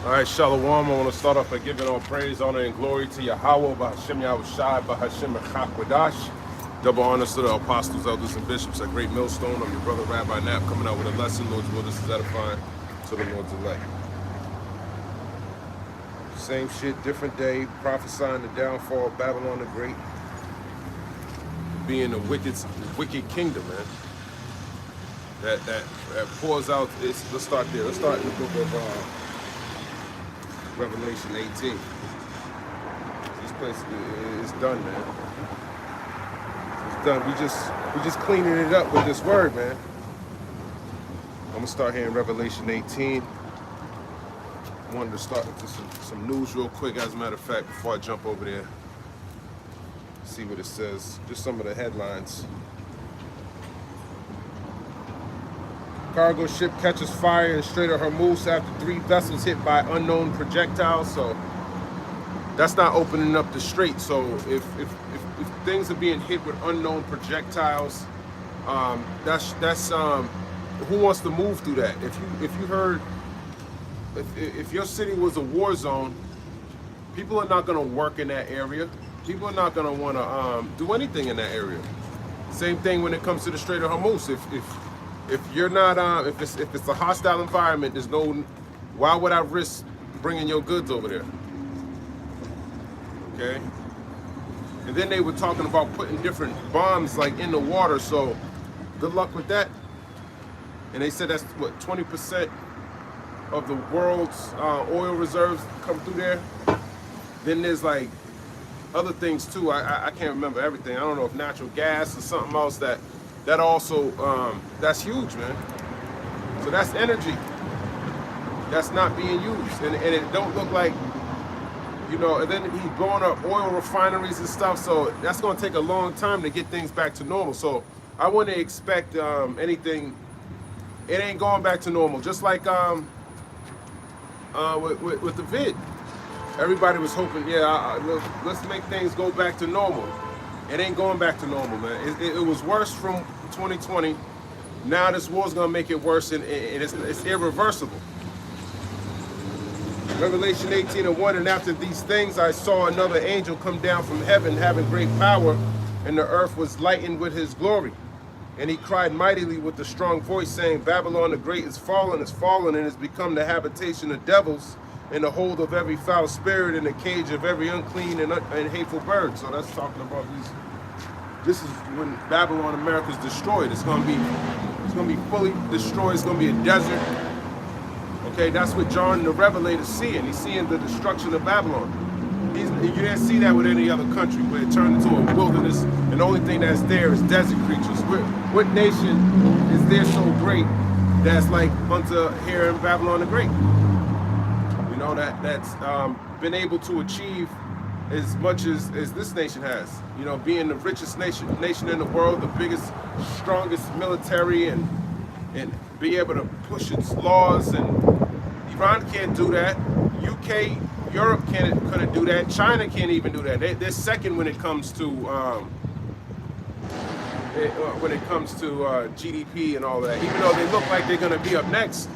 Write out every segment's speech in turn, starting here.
All right, Shalom. I want to start off by giving all praise, honor, and glory to Yahweh, Bahashem Yahushai, Bahashem Echak. Double honors to the apostles, elders, and bishops at Great Millstone. I'm your brother, Rabbi Knapp, coming out with a lesson. Lord's will, this is edifying to the Lord's elect. Same shit, different day, prophesying the downfall of Babylon the Great, being a wicked kingdom, man. That pours out. Let's start there. Let's start in the book of Revelation 18. This place is done, man. It's done. We just cleaning it up with this word, man. I'm gonna start here in Revelation 18. I wanted to start with some news real quick, as a matter of fact, before I jump over there. See what it says. Just some of the headlines. Cargo ship catches fire in Strait of Hormuz after 3 vessels hit by unknown projectiles. So that's not opening up the strait. So if things are being hit with unknown projectiles, that's who wants to move through that? If you heard, if your city was a war zone, people are not going to work in that area. People are not going to want to do anything in that area. Same thing when it comes to the Strait of Hormuz. If you're not, if it's a hostile environment, there's no, why would I risk bringing your goods over there? Okay. And then they were talking about putting different bombs like in the water. So good luck with that. And they said that's what 20% of the world's oil reserves come through there. Then there's like other things too. I can't remember everything. I don't know if natural gas or something else that also, that's huge, man. So that's energy that's not being used. And it don't look like, you know, and then he's blowing up oil refineries and stuff. So that's going to take a long time to get things back to normal. So I wouldn't expect anything. It ain't going back to normal. Just like with the vid. Everybody was hoping, let's make things go back to normal. It ain't going back to normal, man. It was worse from 2020. Now this war's gonna make it worse, and it's irreversible. Revelation 18:1, and after these things I saw another angel come down from heaven, having great power, and the earth was lightened with his glory. And he cried mightily with a strong voice, saying, Babylon the Great is fallen, and has become the habitation of devils, in the hold of every foul spirit, in the cage of every unclean and hateful bird. So that's talking about these. This is when Babylon, America is destroyed. It's gonna be fully destroyed. It's gonna be a desert. Okay, that's what John the Revelator is seeing. He's seeing the destruction of Babylon. You didn't see that with any other country where it turned into a wilderness, and the only thing that's there is desert creatures. What nation is there so great that's like unto here in Babylon the Great? You know, that's been able to achieve as much as this nation has. You know, being the richest nation in the world, the biggest, strongest military, and be able to push its laws. And Iran can't do that. UK, Europe couldn't do that. China can't even do that. They're second when it comes to GDP and all that. Even though they look like they're going to be up next.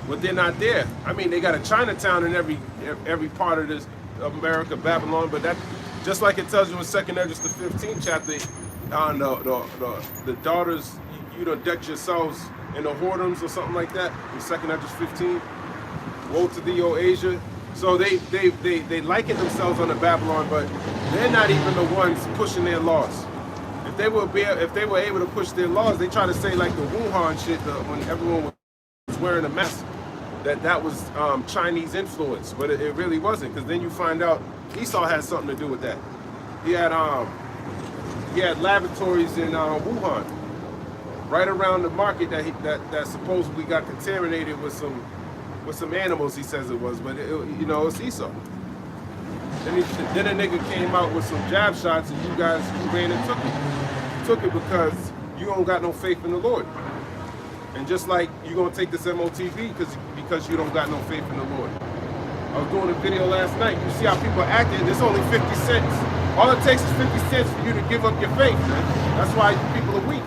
But they're not there. I mean, they got a Chinatown in every part of this America, Babylon. But that, just like it tells you in 2nd Esdras the 15th chapter, the daughters, you don't deck yourselves in the whoredoms or something like that. In 2nd Esdras 15, woe to thee, O Asia. So they liken themselves on the Babylon, but they're not even the ones pushing their laws. If they were able to push their laws, they try to say like the Wuhan shit when everyone was wearing a mask. That was Chinese influence, but it really wasn't, because then you find out Esau had something to do with that. He had laboratories in Wuhan, right around the market that supposedly got contaminated with some animals. He says it was, but it's Esau. Then a nigga came out with some jab shots, and you ran and took it because you don't got no faith in the Lord. And just like you're gonna take this MOTV because you don't got no faith in the Lord. I was doing a video last night. You see how people are acting. There's only 50 cents. All it takes is 50 cents for you to give up your faith, man. That's why people are weak.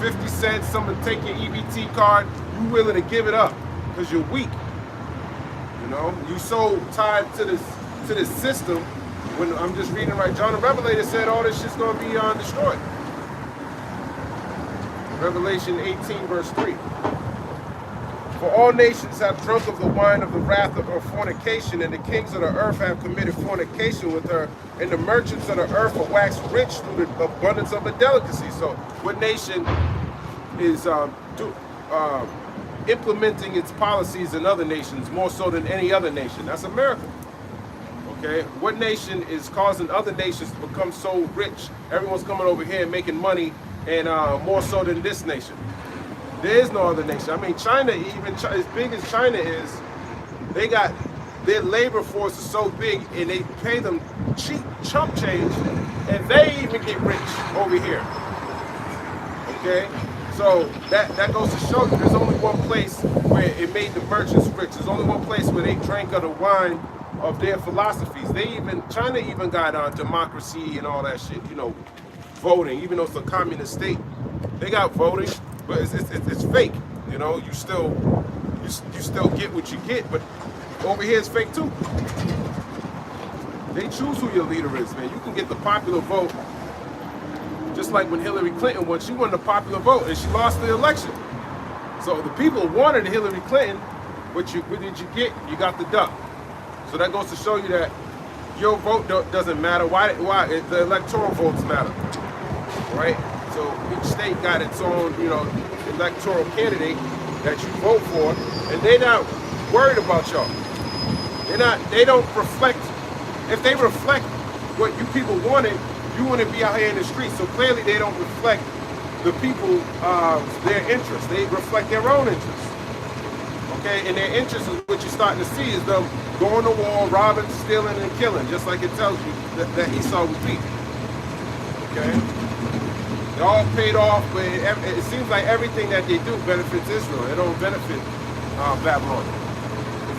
50 cents, someone take your EBT card, you willing to give it up because you're weak. You know, you so tied to this system. When I'm just reading right, John the Revelator said all this shit's gonna be destroyed. Revelation 18 verse 3. For all nations have drunk of the wine of the wrath of her fornication, and the kings of the earth have committed fornication with her, and the merchants of the earth are waxed rich through the abundance of her delicacy. So what nation is implementing its policies in other nations more so than any other nation? That's America. Okay, what nation is causing other nations to become so rich? Everyone's coming over here and making money, and more so than this nation. There is no other nation. I mean, China, even as big as China is, they got their labor force is so big, and they pay them cheap chump change, and they even get rich over here. Okay, so that goes to show you there's only one place where it made the merchants rich. There's only one place where they drank of the wine of their philosophies. China even got democracy and all that shit. You know, voting, even though it's a communist state, they got voting. But it's fake, you know. You still get what you get, but over here it's fake too. They choose who your leader is, man. You can get the popular vote, just like when Hillary Clinton won. She won the popular vote and she lost the election. So the people wanted Hillary Clinton. What did you get? You got the duck. So that goes to show you that your vote doesn't matter. Why the electoral votes matter, right? So each state got its own, you know, electoral candidate that you vote for, and they're not worried about y'all. They don't reflect. If they reflect what you people wanted, you wouldn't be out here in the streets. So clearly they don't reflect the people, their interests. They reflect their own interests. Okay, and their interest is what you're starting to see is them going to war, robbing, stealing, and killing, just like it tells you that Esau would be. Okay. They're all paid off, but it seems like everything that they do benefits Israel. It don't benefit Babylon.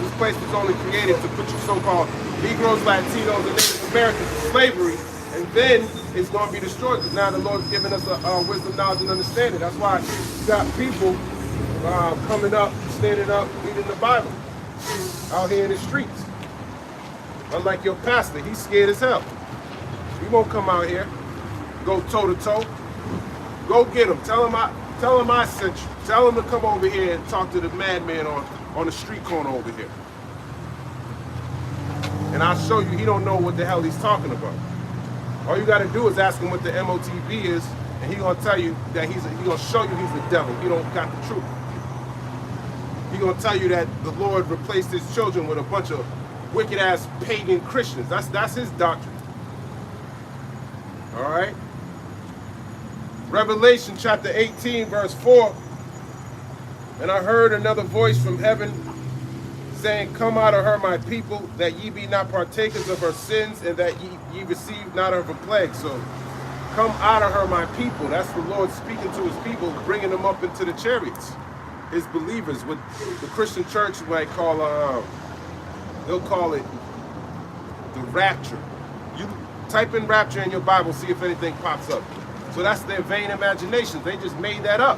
This place was only created to put you so-called Negroes, Latinos, and Native Americans in slavery, and then it's going to be destroyed because now the Lord's given us a wisdom, knowledge, and understanding. That's why you got people coming up, standing up, reading the Bible out here in the streets. Unlike your pastor, he's scared as hell. He won't come out here, go toe-to-toe. Go get him. Tell him I sent you. Tell him to come over here and talk to the madman on the street corner over here. And I'll show you he don't know what the hell he's talking about. All you got to do is ask him what the MOTB is, and he gonna tell you that he gonna show you he's the devil. He don't got the truth. He gonna tell you that the Lord replaced his children with a bunch of wicked ass pagan Christians. That's his doctrine. All right. Revelation chapter 18 verse 4. And I heard another voice from heaven saying, come out of her, my people, that ye be not partakers of her sins, and that ye receive not of her plague. So come out of her, my people. That's the Lord speaking to his people, bringing them up into the chariots. His believers, what the Christian church might call, they'll call it the rapture. You type in rapture in your Bible, see if anything pops up. So that's their vain imaginations. They just made that up.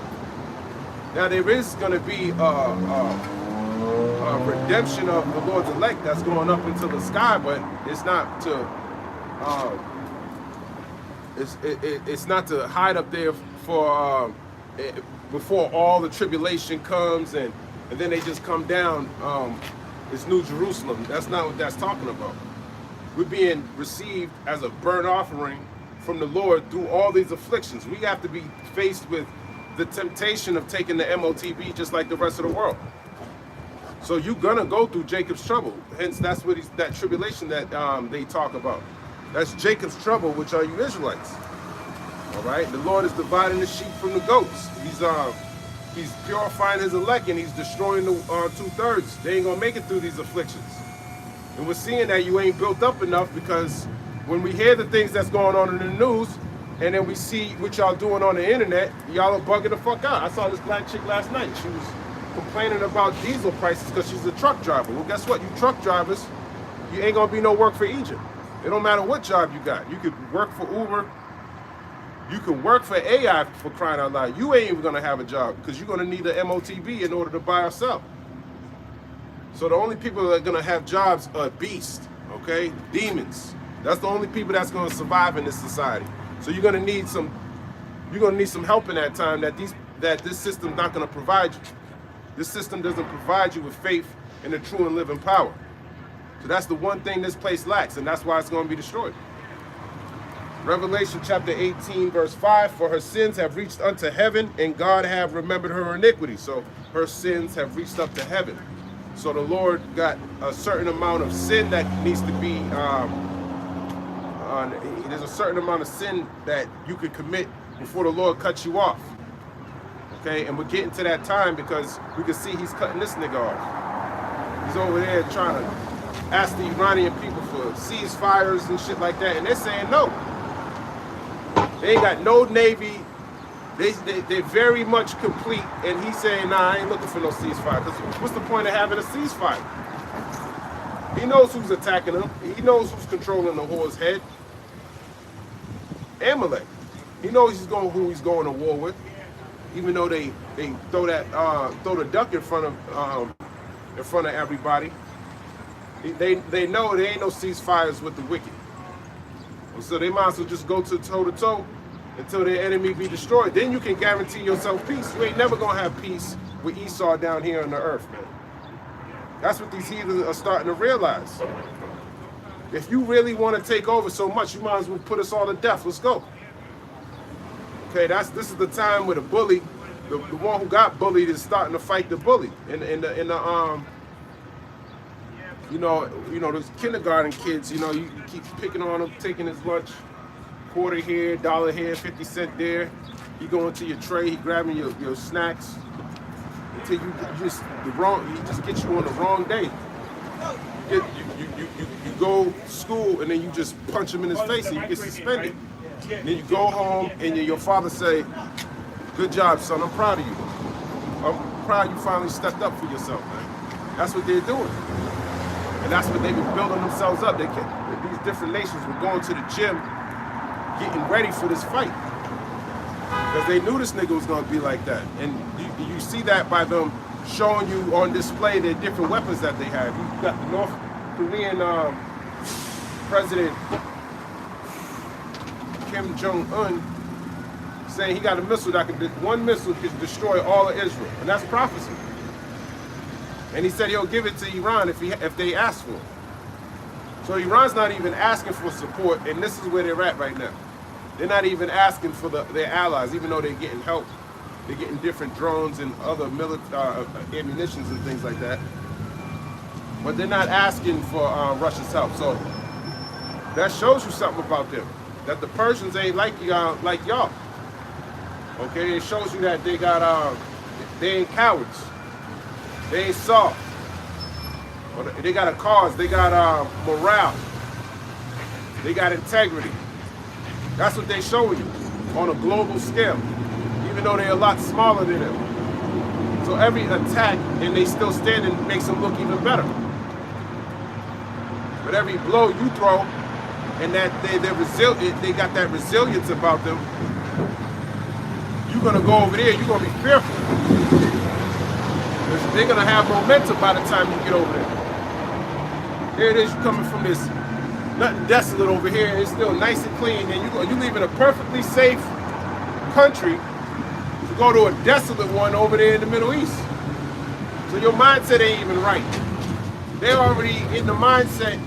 Now there is going to be a redemption of the Lord's elect that's going up into the sky, but it's not to it's not to hide up there for before all the tribulation comes and then they just come down. It's New Jerusalem. That's not what that's talking about. We're being received as a burnt offering from the Lord through all these afflictions. We have to be faced with the temptation of taking the MOTB just like the rest of the world. So you're gonna go through Jacob's trouble. Hence, that's what that tribulation that they talk about. That's Jacob's trouble, which are you Israelites. All right, the Lord is dividing the sheep from the goats. He's purifying his elect and he's destroying the 2/3. They ain't gonna make it through these afflictions. And we're seeing that you ain't built up enough because when we hear the things that's going on in the news, and then we see what y'all doing on the internet, y'all are bugging the fuck out. I saw this black chick last night. She was complaining about diesel prices because she's a truck driver. Well, guess what? You truck drivers, you ain't gonna be no work for Egypt. It don't matter what job you got. You could work for Uber. You can work for AI, for crying out loud. You ain't even gonna have a job because you're gonna need an MOTB in order to buy or sell. So the only people that are going to have jobs are beasts, okay? Demons. That's the only people that's going to survive in this society. So you're going to need some help in that time that this system's not going to provide you. This system doesn't provide you with faith in the true and living power. So that's the one thing this place lacks, and that's why it's going to be destroyed. Revelation chapter 18, verse 5, for her sins have reached unto heaven, and God have remembered her iniquity. So her sins have reached up to heaven. So the Lord got a certain amount of sin that needs to be, there's a certain amount of sin that you could commit before the Lord cuts you off. Okay, and we're getting to that time because we can see he's cutting this nigga off. He's over there trying to ask the Iranian people for ceasefires and shit like that, and they're saying no. They ain't got no navy. They're very much complete, and he's saying, nah, I ain't looking for no ceasefire. Because what's the point of having a ceasefire? He knows who's attacking him. He knows who's controlling the whore's head. Amalek. He knows who he's going to war with. Even though they throw the duck in front of everybody. They know there ain't no ceasefires with the wicked. So they might as well just go to toe-to-toe until their enemy be destroyed. Then you can guarantee yourself peace. You ain't never going to have peace with Esau down here on the earth, man. That's what these heathens are starting to realize. If you really want to take over so much, you might as well put us all to death. Let's go. Okay, this is the time where the bully, the one who got bullied, is starting to fight the bully. You know, those kindergarten kids, you keep picking on them, taking his lunch, quarter here, dollar here, 50 cents there. He going to your tray, he grabbing your snacks until he just gets you on the wrong day. You go to school and then you just punch him in his face and you get suspended. And then you go home and your father say, good job, son, I'm proud of you. I'm proud you finally stepped up for yourself, man. That's what they're doing. And that's what they've been building themselves up. These different nations were going to the gym, getting ready for this fight. Because they knew this nigga was going to be like that. And you see that by them showing you on display their different weapons that they have. You got the North Korean President Kim Jong-un saying he got a missile one missile could destroy all of Israel. And that's prophecy. And he said he'll give it to Iran if they ask for it. So Iran's not even asking for support, and this is where they're at right now. They're not even asking for their allies, even though they're getting help. They're getting different drones and other ammunitions and things like that. But they're not asking for Russia's help. So that shows you something about them. That the Persians ain't like y'all. Okay, it shows you that they ain't cowards. They ain't soft. They got a cause. They got morale. They got integrity. That's what they show you on a global scale, even though they're a lot smaller than them. So every attack, and they still standing, makes them look even better. But every blow you throw, and that they're resilient, they got that resilience about them. You're gonna go over there. You're gonna be fearful. They're gonna have momentum by the time you get over there. Here it is, you coming from this nothing desolate over here. It's still nice and clean, and you leaving a perfectly safe country to go to a desolate one over there in the Middle East. So your mindset ain't even right. They're already in the mindset.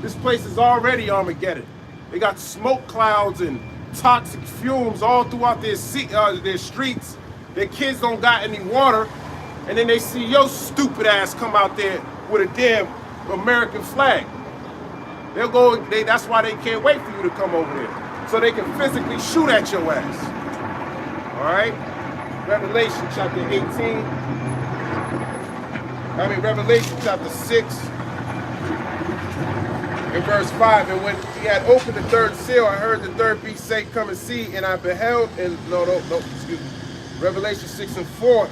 This place is already Armageddon. They got smoke clouds and toxic fumes all throughout their streets. Their kids don't got any water. And then they see your stupid ass come out there with a damn American flag. That's why they can't wait for you to come over there. So they can physically shoot at your ass. All right? Revelation chapter 18. Revelation chapter 6 and verse 5. And when he had opened the third seal, I heard the third beast say, come and see. And I beheld, excuse me. Revelation 6 and 4.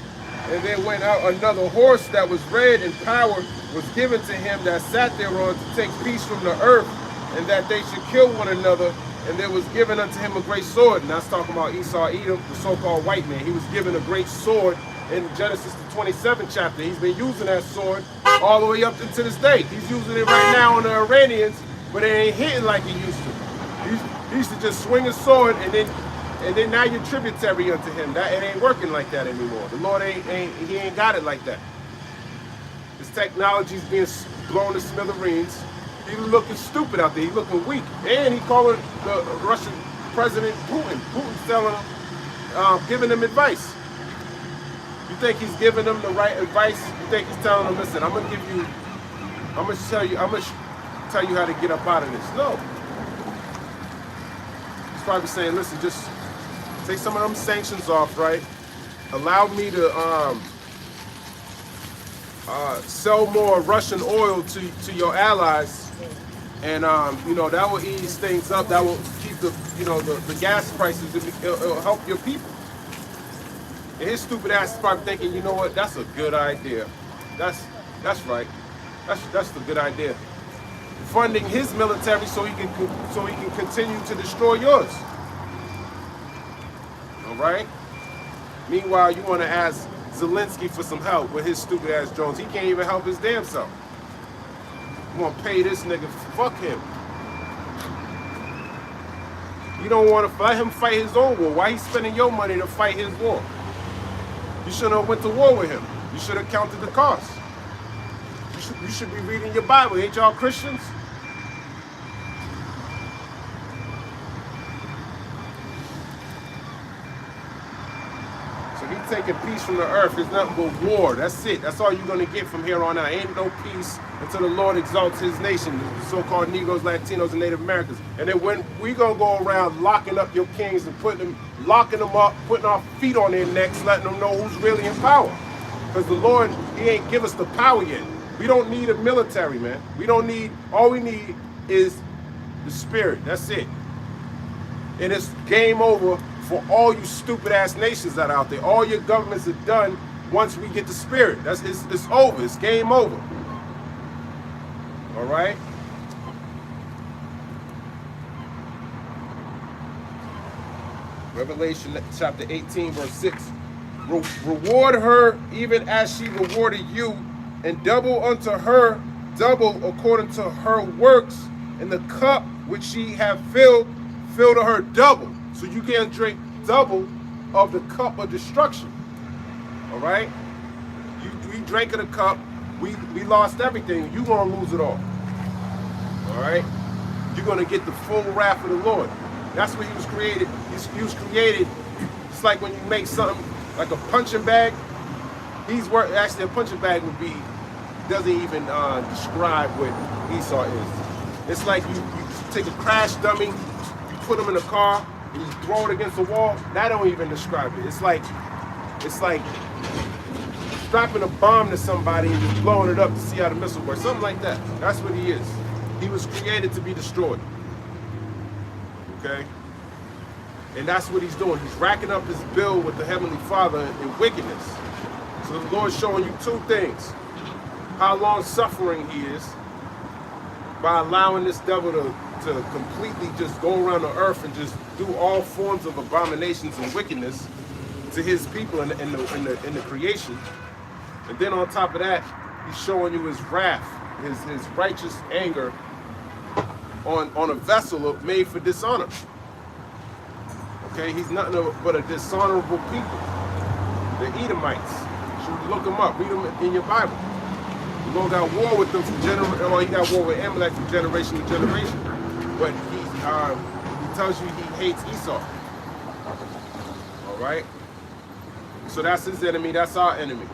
And there went out another horse that was red, and power was given to him that sat thereon to take peace from the earth, and that they should kill one another. And there was given unto him a great sword. And that's talking about Esau, Edom, the so-called white man. He was given a great sword, in Genesis the 27th chapter. He's been using that sword all the way up into this day. He's using it right now on the Iranians, but it ain't hitting like he used to. He used to just swing a sword, and then now you're tributary unto him. That it ain't working like that anymore. The Lord he ain't got it like that. His technology's being blown to smithereens. He's looking stupid out there. He's looking weak, and he calling the Russian President Putin. Putin's telling him, giving him advice. You think he's giving them the right advice? You think he's telling them, listen, I'm gonna tell you how to get up out of this? No. He's probably saying, listen, just take some of them sanctions off, right? Allow me to sell more Russian oil to your allies, and that will ease things up. That will keep the gas prices. It'll help your people. And his stupid ass is probably thinking, you know what? That's a good idea. That's right. That's the good idea. Funding his military so he can continue to destroy yours. All right. Meanwhile, you want to ask Zelensky for some help with his stupid ass drones. He can't even help his damn self. You want to pay this nigga? Fuck him. You don't want to let him fight his own war. Why he spending your money to fight his war? You shouldn't have went to war with him. You should have counted the cost. You should be reading your Bible. Ain't y'all Christians? So he's taking peace from the earth. There's nothing but war. That's it. That's all you're going to get from here on out. Ain't no peace until the Lord exalts his nation, the so-called Negroes, Latinos, and Native Americans. And then when we going to go around locking up your kings and locking them up, putting our feet on their necks, letting them know who's really in power. Because the Lord, he ain't give us the power yet. We don't need a military, man. All we need is the spirit. That's it. And it's game over for all you stupid ass nations that are out there. All your governments are done once we get the spirit. It's over. It's game over. All right? Revelation chapter 18, verse 6. Reward her even as she rewarded you, and double unto her, double according to her works, and the cup which she have filled, fill to her double. So you can drink double of the cup of destruction. All right? We drank of the cup, we lost everything. You're going to lose it all. All right? You're going to get the full wrath of the Lord. That's what he was created. He was created. It's like when you make something like a punching bag. Actually, a punching bag doesn't even describe what Esau is. It's like you take a crash dummy, you put them in a car, and you throw it against the wall. That don't even describe it. It's like strapping a bomb to somebody and just blowing it up to see how the missile works. Something like that. That's what he is. He was created to be destroyed. Okay? And that's what he's doing. He's racking up his bill with the Heavenly Father in wickedness. So the Lord's showing you two things. How long suffering he is by allowing this devil to completely just go around the earth and just do all forms of abominations and wickedness to his people in the creation. And then on top of that, he's showing you his wrath, his righteous anger on a vessel made for dishonor. Okay, he's nothing but a dishonorable people. The Edomites. You should look them up. Read them in your Bible. The Lord got war with them from generation. Well, he got war with Amalek from generation to generation. But he tells you he hates Esau. All right. So that's his enemy. That's our enemy.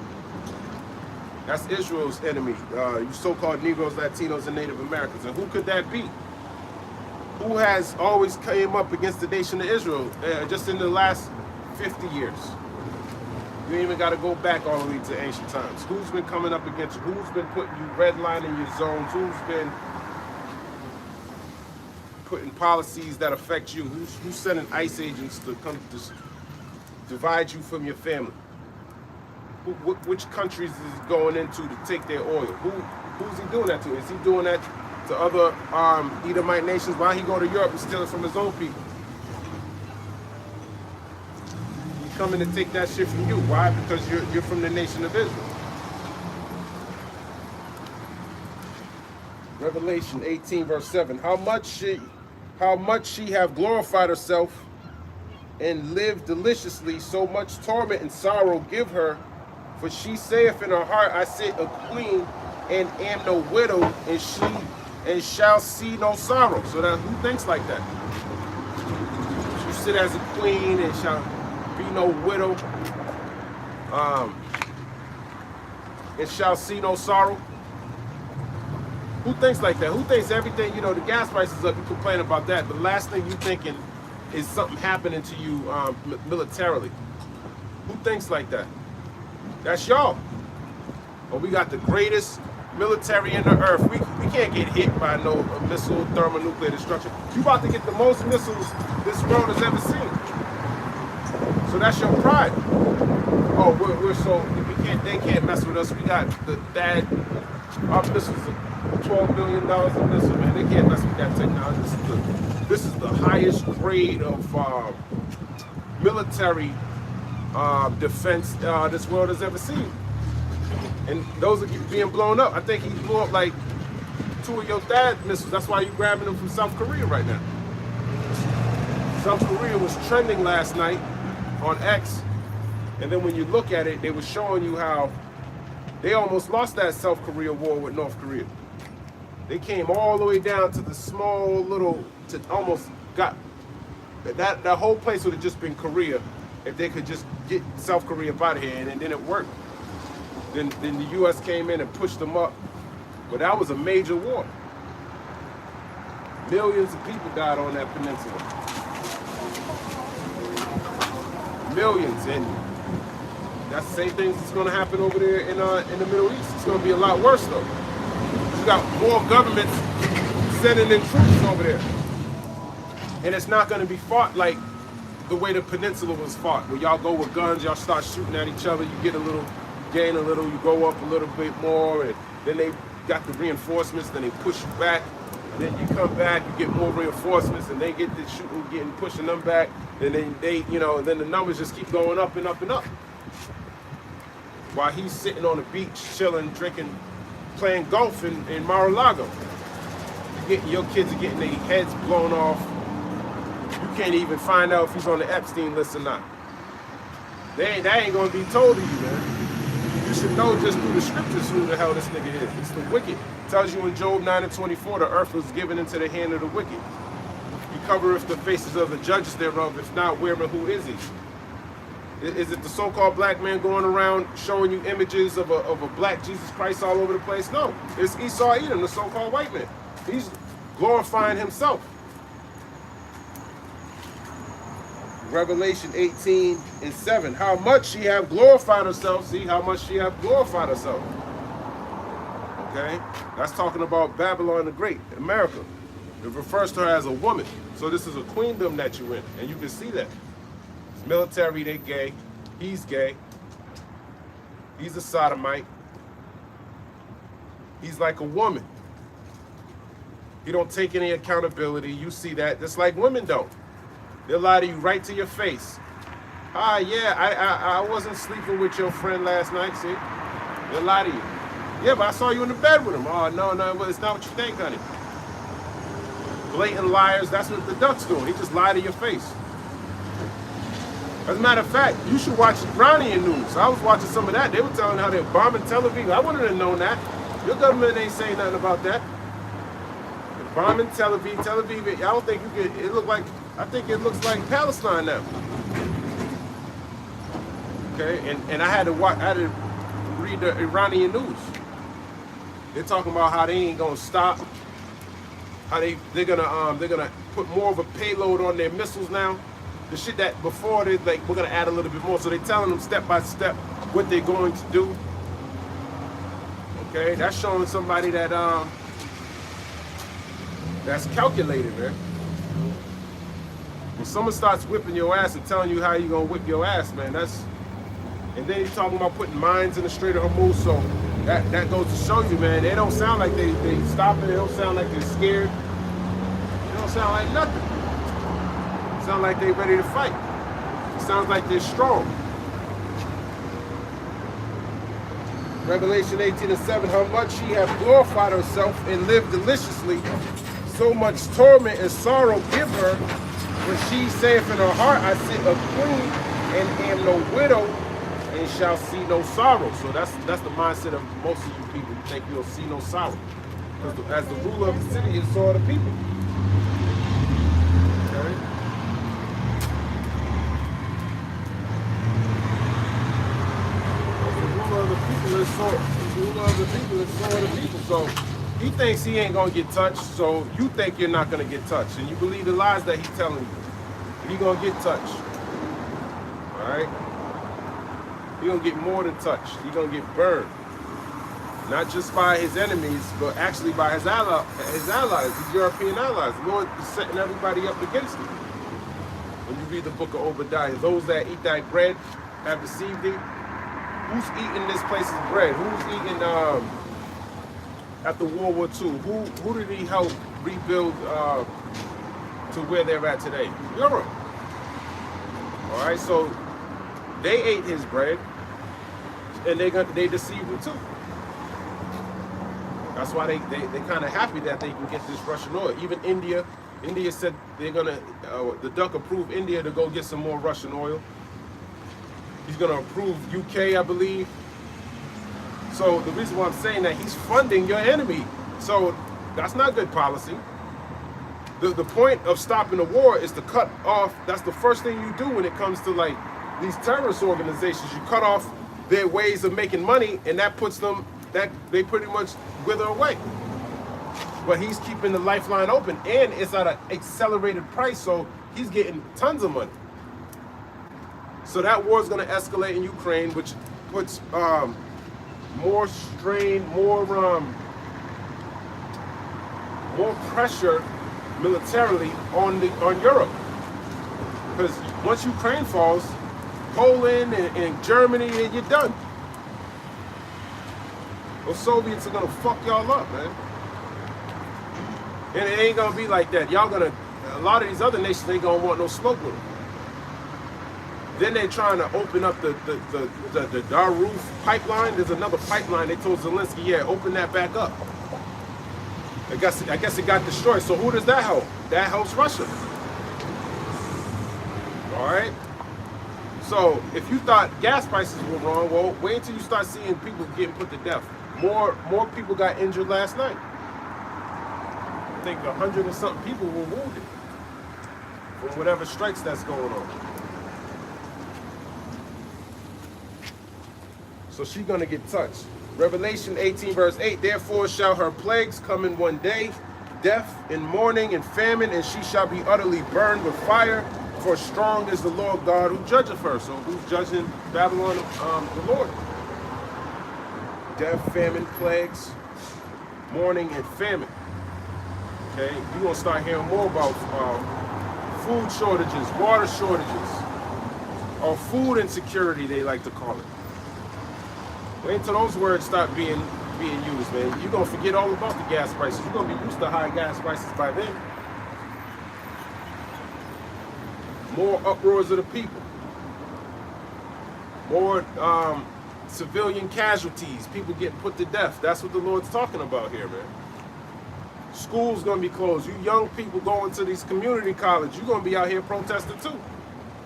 That's Israel's enemy. You so-called Negroes, Latinos, and Native Americans. And who could that be? Who has always came up against the nation of Israel just in the last 50 years? You ain't even got to go back all the way to ancient times. Who's been coming up against you? Who's been putting you redlining your zones? Who's been putting policies that affect you? Who's sending ICE agents to come to divide you from your family? Which countries is he going into to take their oil? Who's he doing that to? Is he doing that to other Edomite nations? Why he go to Europe and steal it from his own people? coming to take that shit from you. Why? Because you're from the nation of Israel. Revelation 18 verse 7. How much she have glorified herself and lived deliciously, so much torment and sorrow give her. For she saith in her heart, I sit a queen and am no widow, and shall see no sorrow. So that who thinks like that? She sit as a queen and shall be no widow, and shall see no sorrow. Who thinks like that? Who thinks everything, you know, the gas prices up, you complain about that. The last thing you thinking is something happening to you militarily. Who thinks like that? That's y'all. But we got the greatest military in the earth. We can't get hit by no missile, thermonuclear destruction. You about to get the most missiles this world has ever seen. So that's your pride. Oh, we're so, they can't mess with us. We got our missiles are $12 billion a missile, man. They can't mess with that technology. This is the highest grade of military defense this world has ever seen. And those are being blown up. I think he blew up like 2 of your dad's missiles. That's why you're grabbing them from South Korea right now. South Korea was trending last night on X. And then when you look at it, they were showing you how they almost lost that South Korea war with North Korea. They came all the way down to the small little, to almost got, that whole place would have just been Korea if they could just get South Korea out of here, and then it worked. Then the U.S. came in and pushed them up. But that was a major war. Millions of people died on that peninsula. Millions, and that's the same thing that's going to happen over there in the Middle East. It's going to be a lot worse though. You got more governments sending in troops over there, and it's not going to be fought like the way the peninsula was fought, where y'all go with guns, y'all start shooting at each other, you get a little, gain a little, you go up a little bit more, and then they got the reinforcements, then they push you back, and then you come back, you get more reinforcements, and they get the shooting, pushing them back, and then they, you know, then the numbers just keep going up and up and up. While he's sitting on the beach, chilling, drinking, playing golf in Mar-a-Lago. Your kids are getting their heads blown off. You can't even find out if he's on the Epstein list or not. That ain't gonna be told to you, man. You should know just through the scriptures who the hell this nigga is. It's the wicked. It tells you in Job 9:24, the earth was given into the hand of the wicked. He covereth the faces of the judges thereof, if not, wherein who is he? Is it the so-called black man going around showing you images of a black Jesus Christ all over the place? No, it's Esau Edom, the so-called white man. He's glorifying himself. Revelation 18:7. How much she have glorified herself. See how much she have glorified herself. Okay, that's talking about Babylon the Great, America. It refers to her as a woman. So this is a queendom that you're in, and you can see that. It's military, they gay. He's gay. He's a sodomite. He's like a woman. He don't take any accountability. You see that, just like women don't. They'll lie to you right to your face. Yeah, I wasn't sleeping with your friend last night, see? They'll lie to you. Yeah, but I saw you in the bed with him. Oh, no, well, it's not what you think, honey. Blatant liars, that's what the duck's doing. He just lied to your face. As a matter of fact, you should watch Iranian news. I was watching some of that. They were telling how they're bombing Tel Aviv. I wouldn't have known that. Your government ain't saying nothing about that. They're bombing Tel Aviv. Tel Aviv, I don't think you could, it looked like, I think it looks like Palestine now. Okay, and I had to read the Iranian news. They're talking about how they ain't gonna stop. How they're gonna put more of a payload on their missiles now. The shit that before they like we're gonna add a little bit more. So they're telling them step by step what they're going to do. Okay, that's showing somebody that that's calculated, man. When someone starts whipping your ass and telling you how you're gonna whip your ass, man, that's, and then he's talking about putting mines in the Strait of Hormuz, so that goes to show you, man, they don't sound like they stopping, they don't sound like they're scared. They don't sound like nothing. They sound like they ready to fight. sounds like they're strong. Revelation 18:7, how much she hath glorified herself and lived deliciously, so much torment and sorrow give her, when she saith in her heart, I sit a queen and am no widow, and shall see no sorrow. So that's the mindset of most of you people. You think you'll see no sorrow. Because as the ruler of the city, it's all the people. Okay? So he thinks he ain't gonna get touched, so you think you're not gonna get touched, and you believe the lies that he's telling you. He gonna get touched. Alright? He gonna get more than touched. He gonna get burned. Not just by his enemies, but actually by his allies, his European allies. The Lord is setting everybody up against him. When you read the book of Obadiah, those that eat thy bread have deceived thee. Who's eating this place's bread? Who's eating after World War II? Who did he help rebuild to where they're at today? Europe. All right, so they ate his bread, and they deceived him too. That's why they kind of happy that they can get this Russian oil. Even India said they're gonna the duck approved India to go get some more Russian oil. He's going to approve UK, I believe. So the reason why I'm saying that, he's funding your enemy. So that's not good policy. The point of stopping the war is to cut off. That's the first thing you do when it comes to like these terrorist organizations. You cut off their ways of making money, and that puts them, that they pretty much wither away. But he's keeping the lifeline open, and it's at an accelerated price, so he's getting tons of money. So that war is going to escalate in Ukraine, which puts more strain, more pressure militarily on Europe. Because once Ukraine falls, Poland and Germany, and you're done. Those Soviets are going to fuck y'all up, man. And it ain't going to be like that. Y'all going to, a lot of these other nations ain't going to want no smoke with them. Then they're trying to open up the Daruf pipeline. There's another pipeline. They told Zelensky, yeah, open that back up. I guess it got destroyed. So who does that help? That helps Russia. All right. So if you thought gas prices were wrong, well, wait until you start seeing people getting put to death. More people got injured last night. I think 100 and something people were wounded from whatever strikes that's going on. So she's going to get touched. Revelation 18 verse 8, therefore shall her plagues come in one day, death and mourning and famine, and she shall be utterly burned with fire, for strong is the Lord God who judgeth her. So who's judging Babylon? The Lord. Death, famine, plagues, mourning, and famine. Okay, you're going to start hearing more about food shortages, water shortages, or food insecurity, they like to call it. Wait until those words start being used, man. You're going to forget all about the gas prices. You're going to be used to high gas prices by then. More uproars of the people. More civilian casualties. People getting put to death. That's what the Lord's talking about here, man. School's going to be closed. You young people going to these community colleges, you're going to be out here protesting too.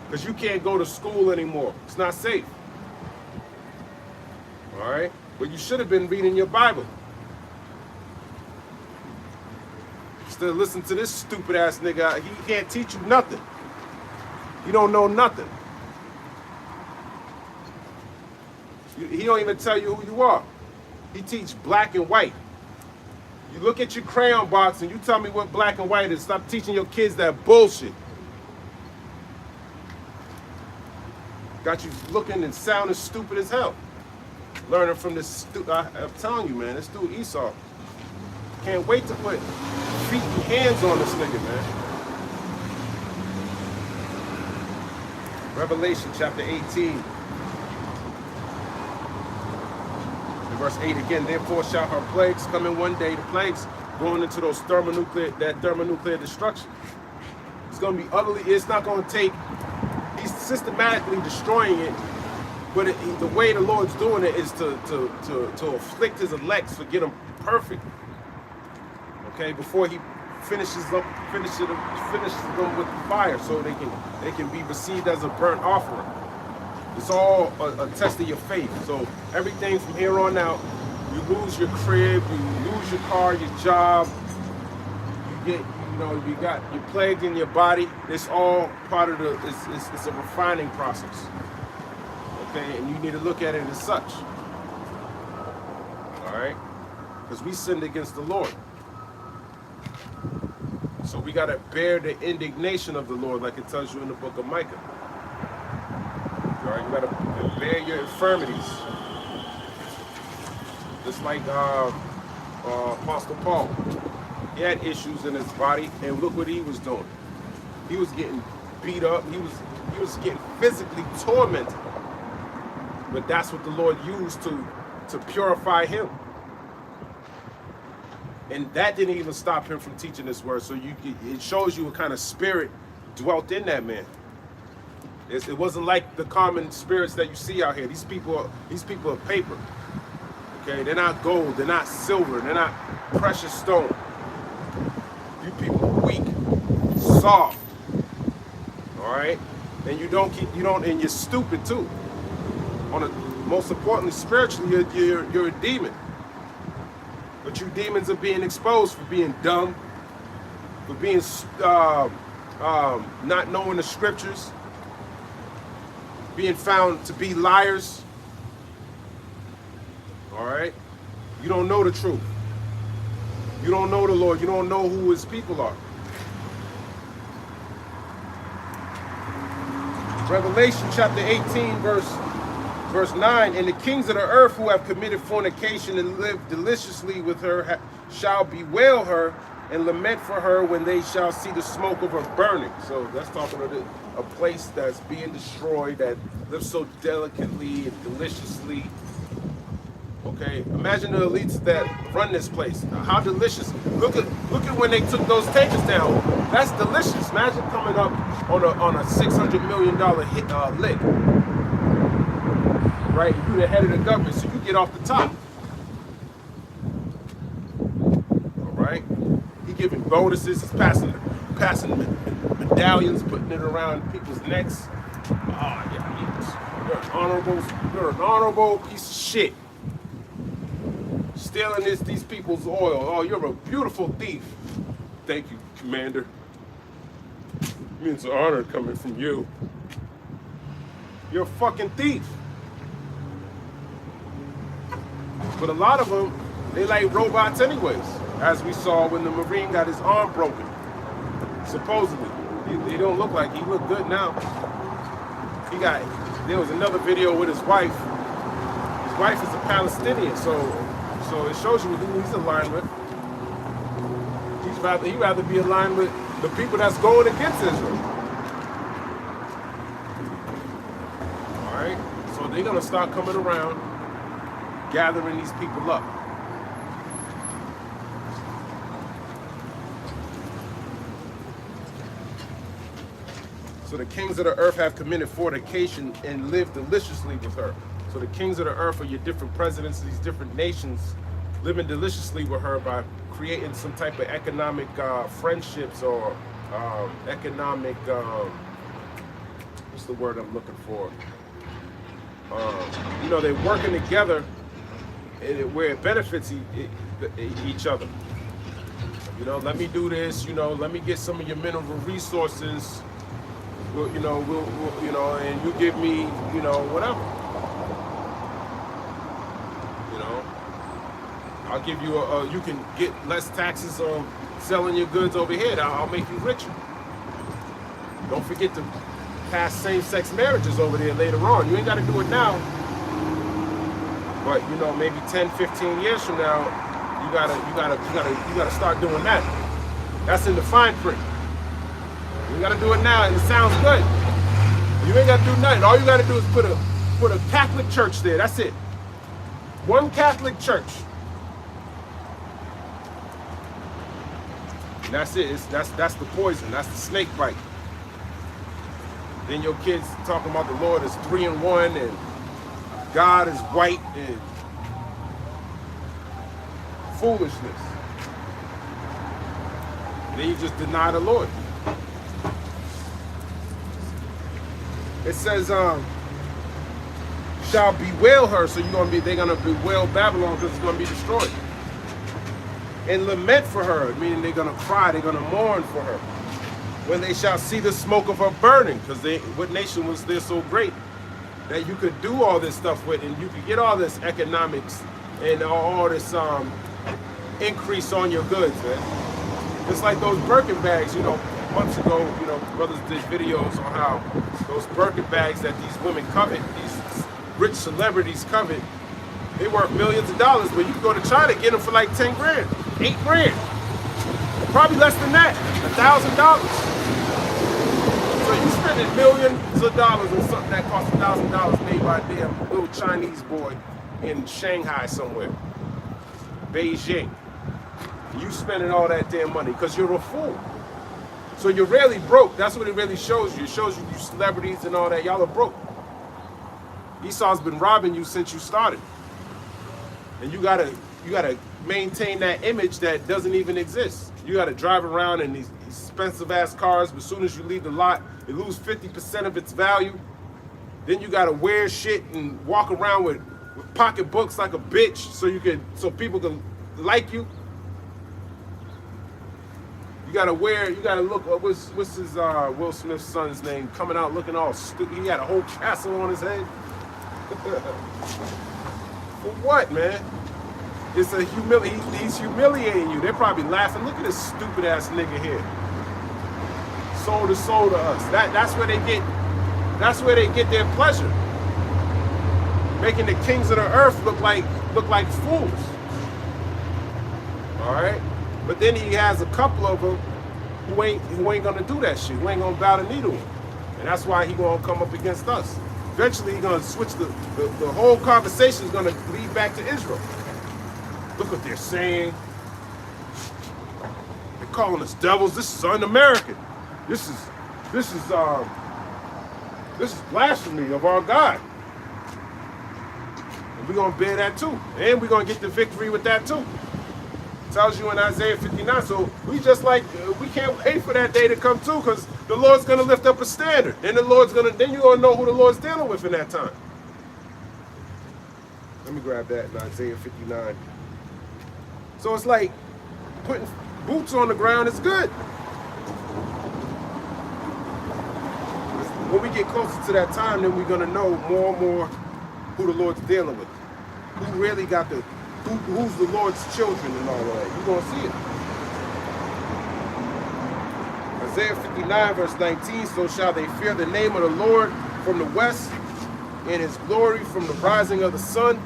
Because you can't go to school anymore. It's not safe. All right? But you should have been reading your Bible. Instead of listening to this stupid ass nigga, he can't teach you nothing. You don't know nothing. He don't even tell you who you are. He teach black and white. You look at your crayon box and you tell me what black and white is. Stop teaching your kids that bullshit. Got you looking and sounding stupid as hell. Learning from this I'm telling you, man, this dude Esau. Can't wait to put feet and hands on this nigga, man. Revelation chapter 18. Verse 8 again, therefore shall her plagues come in one day. The plagues going into those thermonuclear destruction. It's going to be utterly, it's not going to take, he's systematically destroying it. But the way the Lord's doing it is to afflict his elects, to get them perfect. Okay, before he finishes them with the fire, so they can be received as a burnt offering. It's all a test of your faith. So everything from here on out, you lose your crib, you lose your car, your job, you got you're plagued in your body. It's all part of it's a refining process. Okay, and you need to look at it as such. All right, because we sinned against the Lord. So we got to bear the indignation of the Lord, like it tells you in the book of Micah. All right, you got to bear your infirmities. Just like Apostle Paul. He had issues in his body, and look what he was doing. He was getting beat up. He was getting physically tormented. But that's what the Lord used to purify him. And that didn't even stop him from teaching this word. So it shows you what kind of spirit dwelt in that man. It wasn't like the common spirits that you see out here. These people are paper. Okay, they're not gold, they're not silver, they're not precious stone. You people are weak, soft. All right, and and you're stupid too. Most importantly, spiritually, you're a demon. But you demons are being exposed for being dumb, for being not knowing the scriptures, being found to be liars. All right? You don't know the truth. You don't know the Lord. You don't know who his people are. Revelation chapter 18, verse 9, and the kings of the earth who have committed fornication and lived deliciously with her shall bewail her and lament for her when they shall see the smoke of her burning. So that's talking about a place that's being destroyed, that lives so delicately and deliciously. Okay, imagine the elites that run this place. How delicious! Look at when they took those tables down. That's delicious. Imagine coming up on a $600 million lick. Right, you're the head of the government, so you get off the top. All right, he giving bonuses. He's passing medallions, putting it around people's necks. Oh yeah, you're an honorable piece of shit. Stealing these people's oil. Oh, you're a beautiful thief. Thank you, Commander. It means an honor coming from you. You're a fucking thief. But a lot of them, they like robots anyways, as we saw when the Marine got his arm broken. Supposedly. They don't look like he looked good now. There was another video with his wife. His wife is a Palestinian, so it shows you who he's aligned with. He'd rather be aligned with the people that's going against Israel. All right? So they're going to start coming around, gathering these people up. So the kings of the earth have committed fornication and lived deliciously with her. So the kings of the earth are your different presidents of these different nations living deliciously with her by creating some type of economic friendships or economic, what's the word I'm looking for? They're working together where it benefits each other. Let me do this, let me get some of your mineral resources, and you give me, whatever. I'll give you you can get less taxes on selling your goods over here. I'll make you richer. Don't forget to pass same-sex marriages over there later on. You ain't got to do it now. But maybe 10, 15 years from now, you gotta start doing that. That's in the fine print. You gotta do it now, and it sounds good. You ain't gotta do nothing. All you gotta do is put a Catholic church there. That's it. One Catholic church. And that's it. That's the poison. That's the snake bite. Then your kids talking about the Lord is 3 in 1 and God is white and foolishness. And then you just deny the Lord. It says, shall bewail her, so they're gonna bewail Babylon because it's gonna be destroyed. And lament for her, meaning they're gonna cry, they're gonna mourn for her. When they shall see the smoke of her burning, because what nation was there so great that you could do all this stuff with, and you could get all this economics and all this increase on your goods, man. It's like those Birkin bags, months ago, brothers did videos on how those Birkin bags that these women covet, these rich celebrities covet, they worth millions of dollars, but you can go to China and get them for like 10 grand, 8 grand. Probably less than that, $1,000. So you spending millions of dollars on something that costs $1,000 made by a damn little Chinese boy in Shanghai somewhere, Beijing. You spending all that damn money because you're a fool. So you're really broke. That's what it really shows you. It shows you celebrities and all that. Y'all are broke. Esau's been robbing you since you started. And you gotta maintain that image that doesn't even exist. You gotta drive around in these expensive ass cars, but as soon as you leave the lot, it loses 50% of its value. Then you gotta wear shit and walk around with pocketbooks like a bitch so people can like you. You gotta look, what's his Will Smith's son's name, coming out looking all stupid. He had a whole castle on his head. For what, man? It's he's humiliating you. They're probably laughing. Look at this stupid ass nigga here. Soul to us. That's where they get their pleasure. Making the kings of the earth look like fools. Alright? But then he has a couple of them who ain't gonna do that shit, who ain't gonna bow the knee to him. And that's why he gonna come up against us. Eventually he's gonna switch the whole conversation is gonna lead back to Israel. Look what they're saying. They're calling us devils. This is un-American. This is blasphemy of our God. And we're gonna bear that too. And we're gonna get the victory with that too. It tells you in Isaiah 59. So we can't wait for that day to come too, because the Lord's gonna lift up a standard. And then you're gonna know who the Lord's dealing with in that time. Let me grab that in Isaiah 59. So it's like putting boots on the ground is good. When we get closer to that time, then we're gonna know more and more who the Lord's dealing with. Who really got who's the Lord's children and all of that. You're gonna see it. Isaiah 59 verse 19, so shall they fear the name of the Lord from the west, and his glory from the rising of the sun.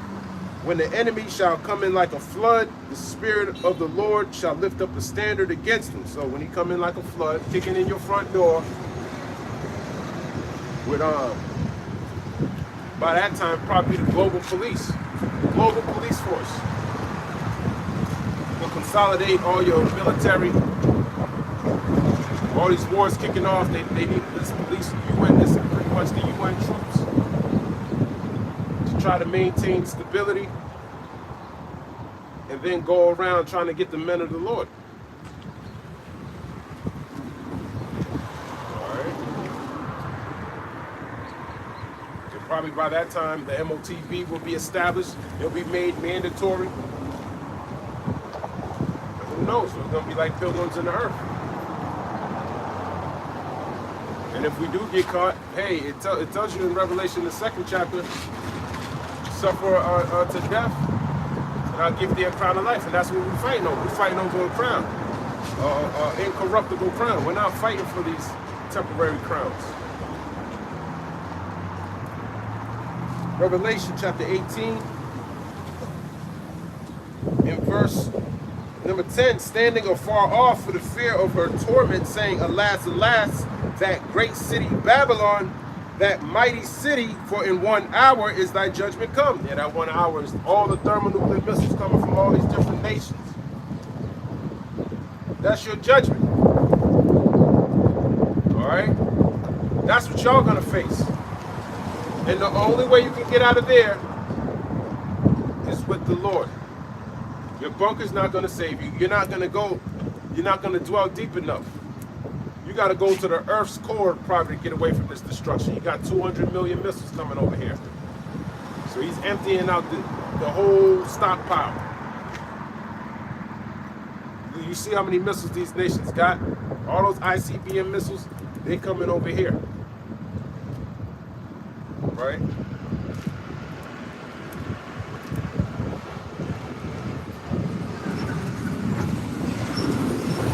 When the enemy shall come in like a flood, the Spirit of the Lord shall lift up a standard against him. So when he come in like a flood, kicking in your front door, with by that time probably the global police force will consolidate all your military, all these wars kicking off. They need this police, UN, this pretty much the UN troops to try to maintain stability, and then go around trying to get the men of the Lord. Probably by that time, the MOTV will be established. It'll be made mandatory. Who knows? It's going to be like pilgrims in the earth. And if we do get caught, hey, it tells you in Revelation, the 2nd chapter, suffer to death, and I'll give thee a crown of life. And that's what we're fighting over. We're fighting over a crown, incorruptible crown. We're not fighting for these temporary crowns. Revelation chapter 18, in verse number 10, standing afar off for the fear of her torment, saying, alas, alas, that great city Babylon, that mighty city, for in 1 hour is thy judgment come. Yeah, that 1 hour is all the thermonuclear missiles coming from all these different nations. That's your judgment. All right? That's what y'all gonna face. And the only way you can get out of there is with the Lord. Your bunker's not gonna save you. You're not gonna dwell deep enough. You gotta go to the Earth's core probably to get away from this destruction. You got 200 million missiles coming over here. So he's emptying out the whole stockpile. You see how many missiles these nations got? All those ICBM missiles, they coming over here. Right?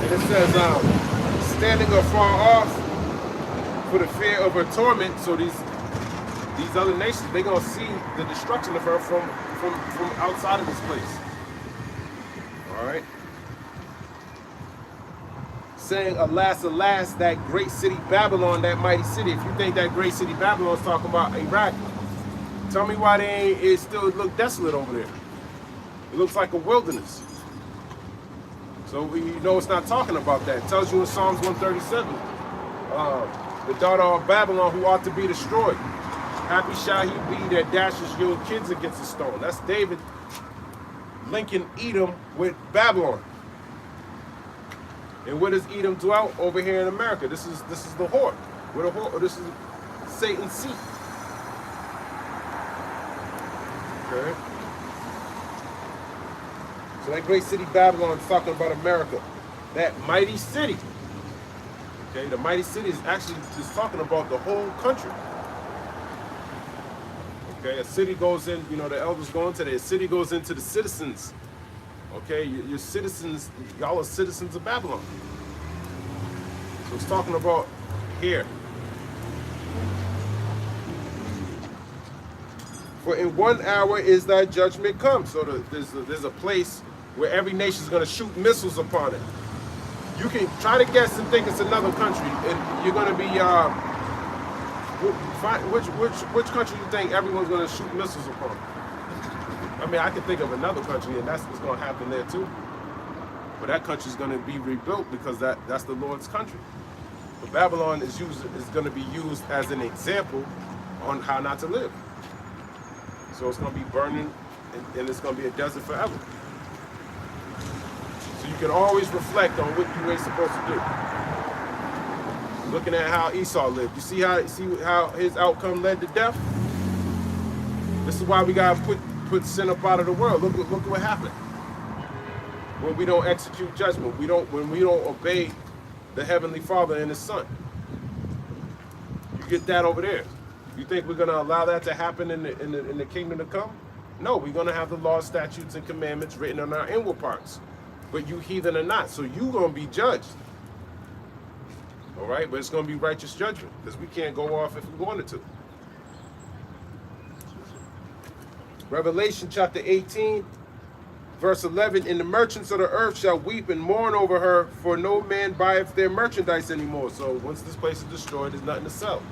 And it says, standing afar off for the fear of her torment. So these other nations, they're gonna see the destruction of her from outside of this place. All right. Saying, alas, alas, that great city Babylon, that mighty city. If you think that great city Babylon is talking about Iraq, tell me why it still look desolate over there. It looks like a wilderness. So you know it's not talking about that. It tells you in Psalms 137, the daughter of Babylon who ought to be destroyed. Happy shall he be that dashes your kids against a stone. That's David linking Edom with Babylon. And where does Edom dwell? Over here in America. This is the whore. Where the whore? This is Satan's seat. Okay. So that great city Babylon is talking about America. That mighty city. Okay, the mighty city is actually just talking about the whole country. Okay, a city goes in, you know, the elders go into there. A city goes into the citizens. Okay, your citizens, y'all are citizens of Babylon. So it's talking about here. For in 1 hour is thy judgment come. So there's a place where every nation is going to shoot missiles upon it. You can try to guess and think it's another country, and you're going to be which country you think everyone's going to shoot missiles upon? I mean, I can think of another country, and that's what's going to happen there too. But that country's going to be rebuilt because that's the Lord's country. But Babylon is going to be used as an example on how not to live. So it's going to be burning, and it's going to be a desert forever. So you can always reflect on what you ain't supposed to do. Looking at how Esau lived, you see how his outcome led to death. This is why we gotta put sin up out of the world. Look what happened when we don't execute judgment. When we don't obey the Heavenly Father and His Son. You get that over there. You think we're gonna allow that to happen in the kingdom to come? No, we're gonna have the laws, statutes, and commandments written on our inward parts. But you heathen are not, so you're gonna be judged. All right, but it's going to be righteous judgment because we can't go off if we wanted to. Revelation chapter 18, verse 11, and the merchants of the earth shall weep and mourn over her, for no man buyeth their merchandise anymore. So once this place is destroyed, there's nothing to sell.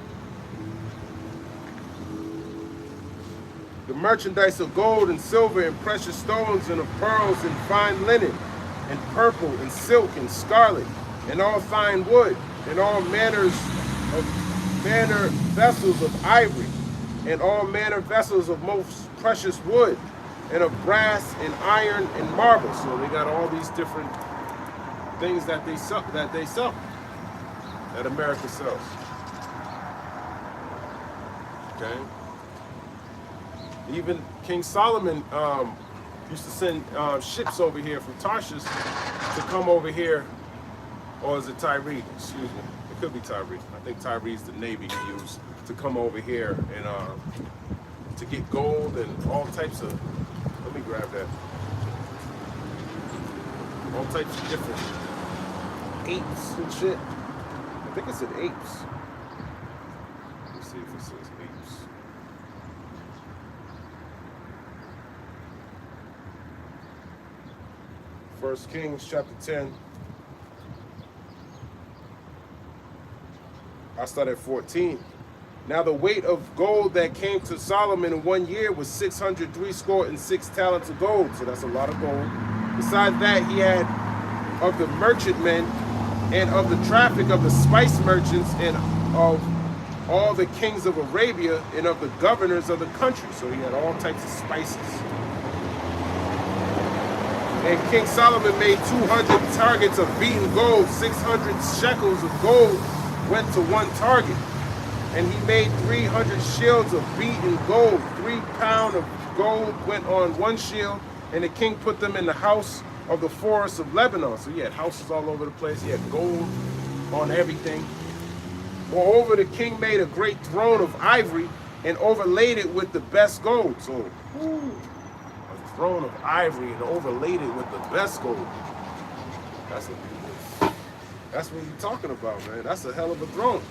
The merchandise of gold and silver and precious stones and of pearls and fine linen and purple and silk and scarlet and all fine wood, and all manner vessels of ivory, and all manner vessels of most precious wood, and of brass and iron and marble. So they got all these different things that they sell, that America sells. Okay. Even King Solomon used to send ships over here from Tarshish to come over here. Or is it Tyree? Excuse me. It could be Tyree. I think Tyree's the Navy he used to come over here and to get gold and all types of. Let me grab that. All types of different apes and shit. I think it said apes. Let's see if it says apes. First Kings chapter 10. I start at 14. Now the weight of gold that came to Solomon in 1 year was 666 talents of gold. So that's a lot of gold. Besides that, he had of the merchantmen and of the traffic of the spice merchants and of all the kings of Arabia and of the governors of the country. So he had all types of spices. And King Solomon made 200 targets of beaten gold. 600 shekels of gold went to one target. And he made 300 shields of beaten gold. 3 pounds of gold went on one shield. And the king put them in the house of the forest of Lebanon. So he had houses all over the place. He had gold on everything. Moreover, the king made a great throne of ivory and overlaid it with the best gold. So, a throne of ivory and overlaid it with the best gold. That's what you're talking about, man. That's a hell of a throne.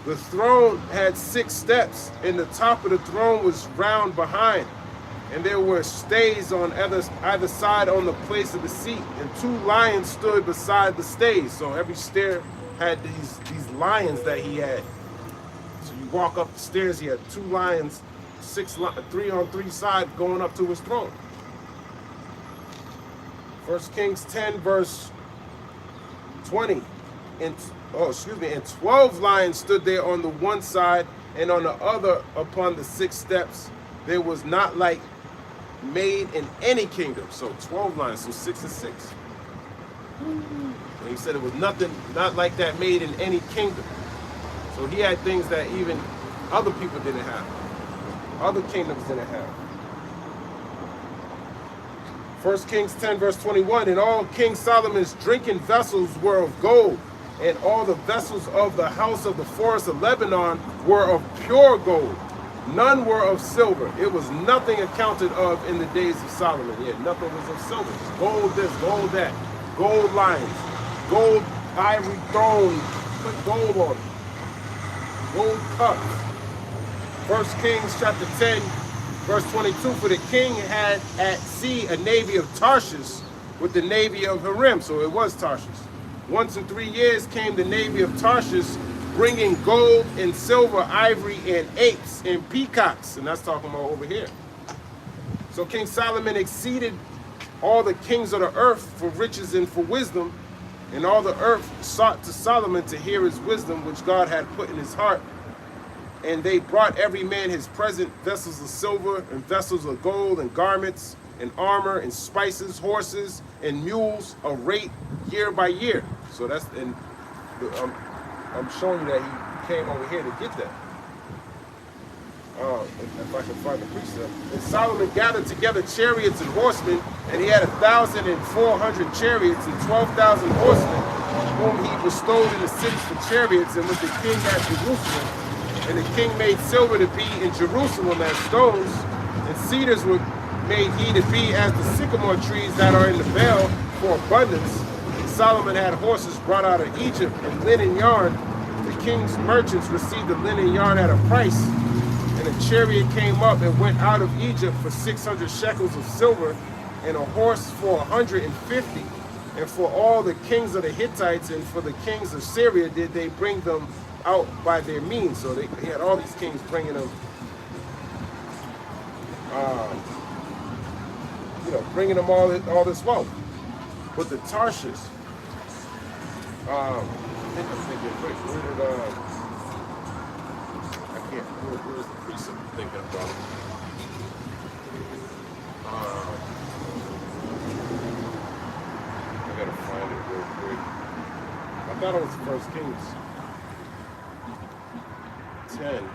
The throne had 6 steps, and the top of the throne was round behind. And there were stays on either side on the place of the seat, and 2 lions stood beside the stays. So every stair had these lions that he had. So you walk up the stairs, he had 2 lions, 3 on 3 sides going up to his throne. 1 Kings 10 verse 20. And 12 lions stood there on the one side, and on the other upon the 6 steps. There was not like made in any kingdom. So 12 lions, so 6 and 6. And he said it was nothing, not like that made in any kingdom. So he had things that even other people didn't have. Other kingdoms didn't have. 1 Kings 10 verse 21, and all King Solomon's drinking vessels were of gold, and all the vessels of the house of the forest of Lebanon were of pure gold. None were of silver. It was nothing accounted of in the days of Solomon. Yeah, nothing was of silver. Gold this, gold that. Gold lions. Gold ivory throne. Put gold on it. Gold cups. 1 Kings chapter 10, verse 22. For the king had at sea a navy of Tarshish with the navy of Hiram. So it was Tarshish. Once in 3 years came the navy of Tarshish, bringing gold and silver, ivory, and apes and peacocks. And that's talking about over here. So King Solomon exceeded all the kings of the earth for riches and for wisdom. And all the earth sought to Solomon to hear his wisdom, which God had put in his heart. And they brought every man his present, vessels of silver and vessels of gold and garments and armor and spices, horses and mules, a rate year by year. So that's, and I'm showing you that he came over here to get that. If I can find the precept. And Solomon gathered together chariots and horsemen, and he had 1,400 chariots and 12,000 horsemen, whom he bestowed in the cities for chariots, and with the king at Jerusalem. And the king made silver to be in Jerusalem as stones, and cedars were made he to be as the sycamore trees that are in the vale for abundance. And Solomon had horses brought out of Egypt and linen yarn. The king's merchants received the linen yarn at a price. And a chariot came up and went out of Egypt for 600 shekels of silver, and a horse for 150. And for all the kings of the Hittites and for the kings of Syria did they bring them out by their means. So he had all these kings bringing them, bringing them all this wealth. But the Tarshish, I'm thinking, where's the precept I'm thinking about? I gotta find it real quick. I thought it was 1 Kings 10.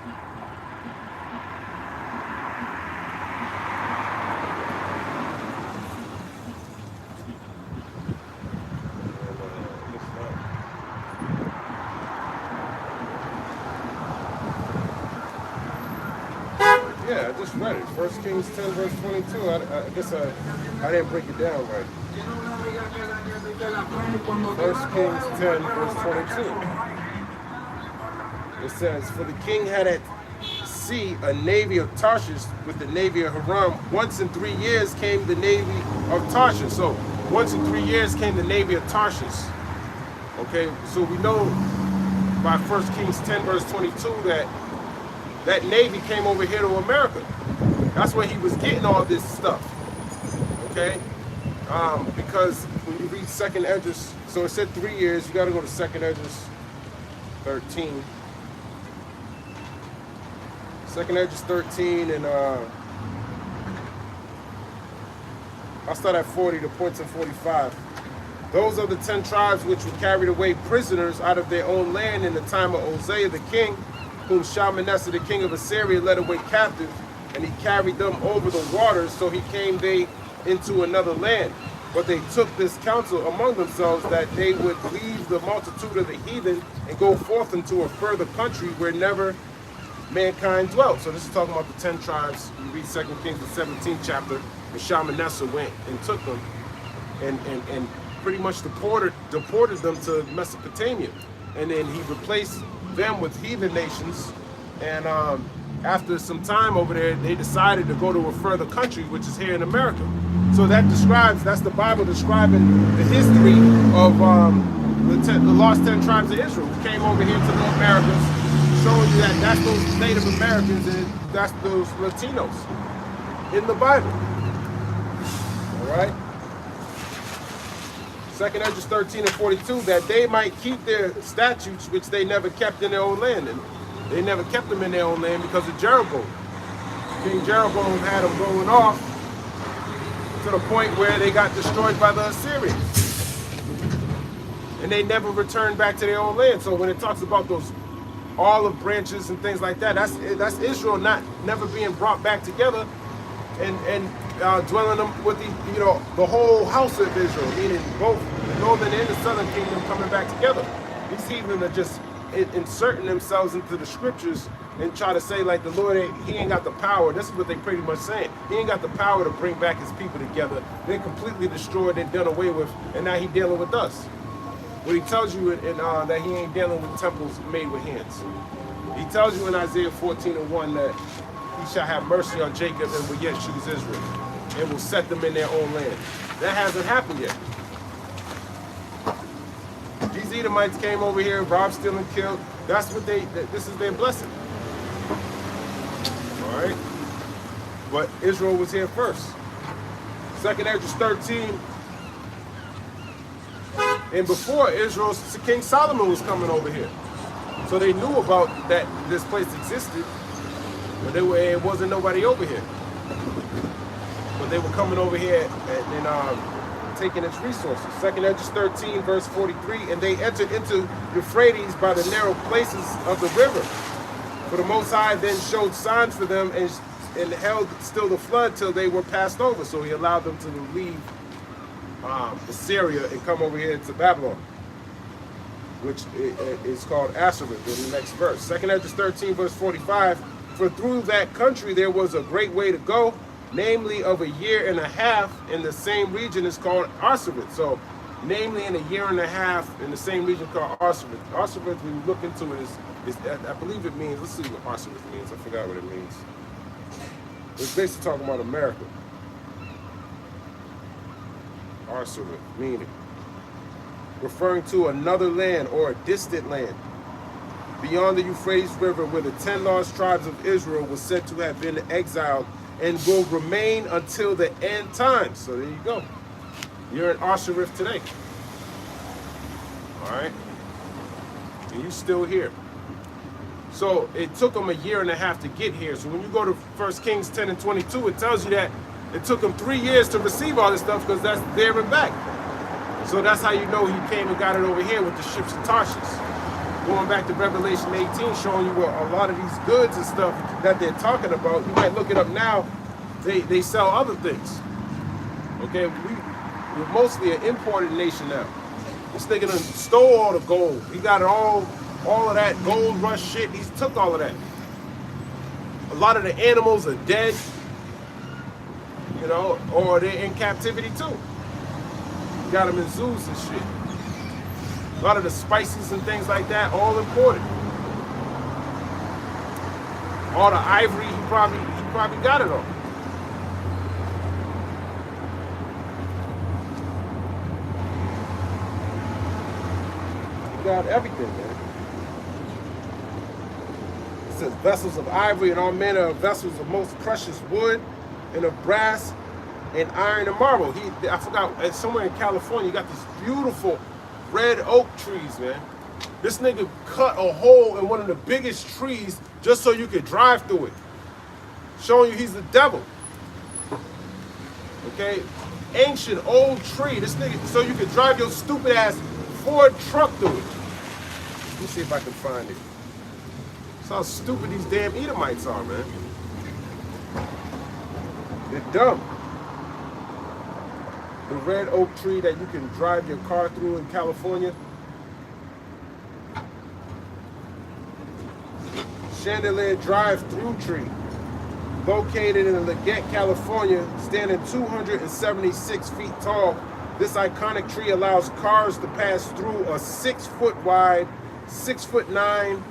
Yeah, I just read it. 1 Kings 10, verse 22. I guess I didn't break it down right. 1 Kings 10, verse 22. It says, for the king had at sea a navy of Tarshish with the navy of Hiram. Once in 3 years came the navy of Tarshish. So once in 3 years came the navy of Tarshish. Okay, so we know by 1 Kings 10, verse 22 that navy came over here to America. That's where he was getting all this stuff. Okay? Because when you read 2nd Esdras, so it said 3 years, you got to go to 2nd Esdras 13. Second Edges 13, and I'll start at 40, the points in 45. Those are the 10 tribes which were carried away prisoners out of their own land in the time of Hosea the king, whom Shalmaneser the king of Assyria led away captive, and he carried them over the waters, so he came they into another land. But they took this counsel among themselves that they would leave the multitude of the heathen and go forth into a further country where never mankind dwelt. So this is talking about the 10 tribes. You read 2 Kings, the 17th chapter, and Shalmaneser went and took them and pretty much deported them to Mesopotamia. And then he replaced them with heathen nations. And after some time over there, they decided to go to a further country, which is here in America. So that's the Bible describing the history of the lost 10 tribes of Israel, who came over here to the Americas, showing you that that's those Native Americans and that's those Latinos in the Bible. All right? 2nd Edges 13 and 42, that they might keep their statutes which they never kept in their own land. And they never kept them in their own land because of Jeroboam. King Jeroboam had them going off to the point where they got destroyed by the Assyrians. And they never returned back to their own land. So when it talks about those olive branches and things like that, that's Israel never being brought back together and dwelling them with the whole house of Israel, meaning both the northern and the southern kingdom coming back together. These heathen are just inserting themselves into the scriptures and try to say like the Lord, he ain't got the power. This is what they pretty much saying. He ain't got the power to bring back his people together. They're completely destroyed, they're done away with, and now he's dealing with us. What he tells you that he ain't dealing with temples made with hands. He tells you in Isaiah 14 and 1 that he shall have mercy on Jacob and will yet choose Israel, and will set them in their own land. That hasn't happened yet. These Edomites came over here, robbed, steal, and killed. That's what this is their blessing. All right? But Israel was here first. 2nd Edges 13. And before Israel, King Solomon was coming over here. So they knew about that this place existed, but it wasn't nobody over here. But they were coming over here and taking its resources. 2nd Edges 13, verse 43, and they entered into Euphrates by the narrow places of the river. For the Most High then showed signs for them and held still the flood till they were passed over. So he allowed them to leave Assyria and come over here to Babylon, which is called Assyria in the next verse. 2nd Edges 13, verse 45, for through that country there was a great way to go, namely of a year and a half, in the same region is called Assyria. So, namely in a year and a half in the same region called Assyria. Assyria, when you look into it, is I believe it means, let's see what Assyria means. I forgot what it means. It's basically talking about America. Assyria, meaning referring to another land or a distant land beyond the Euphrates River, where the 10 lost tribes of Israel was said to have been exiled and will remain until the end times. So there you go. You're in Assyria today. All right? And you're still here. So it took them a year and a half to get here. So when you go to 1 Kings 10 and 22, it tells you that it took them 3 years to receive all this stuff because that's there and back. So that's how you know he came and got it over here with the ships of Tarshish. Going back to Revelation 18, showing you where a lot of these goods and stuff that they're talking about, you might look it up now, they sell other things. Okay, we're mostly an imported nation now. This nigga done stole all the gold. He got all of that gold rush shit. He took all of that. A lot of the animals are dead, you know, or they're in captivity too. Got them in zoos and shit. A lot of the spices and things like that, all imported. All the ivory, he probably got it all. He got everything, man. It says vessels of ivory and all manner of vessels of most precious wood and of brass and iron and marble. I forgot, somewhere in California, you got these beautiful red oak trees, man. This nigga cut a hole in one of the biggest trees just so you could drive through it. Showing you he's the devil. Okay? Ancient old tree. This nigga, so you could drive your stupid ass Ford truck through it. Let me see if I can find it. That's how stupid these damn Edomites are, man. They're dumb. The red oak tree that you can drive your car through in California. Chandelier drive-through tree, located in Leggett, California, standing 276 feet tall. This iconic tree allows cars to pass through a 6 foot wide, 6'9"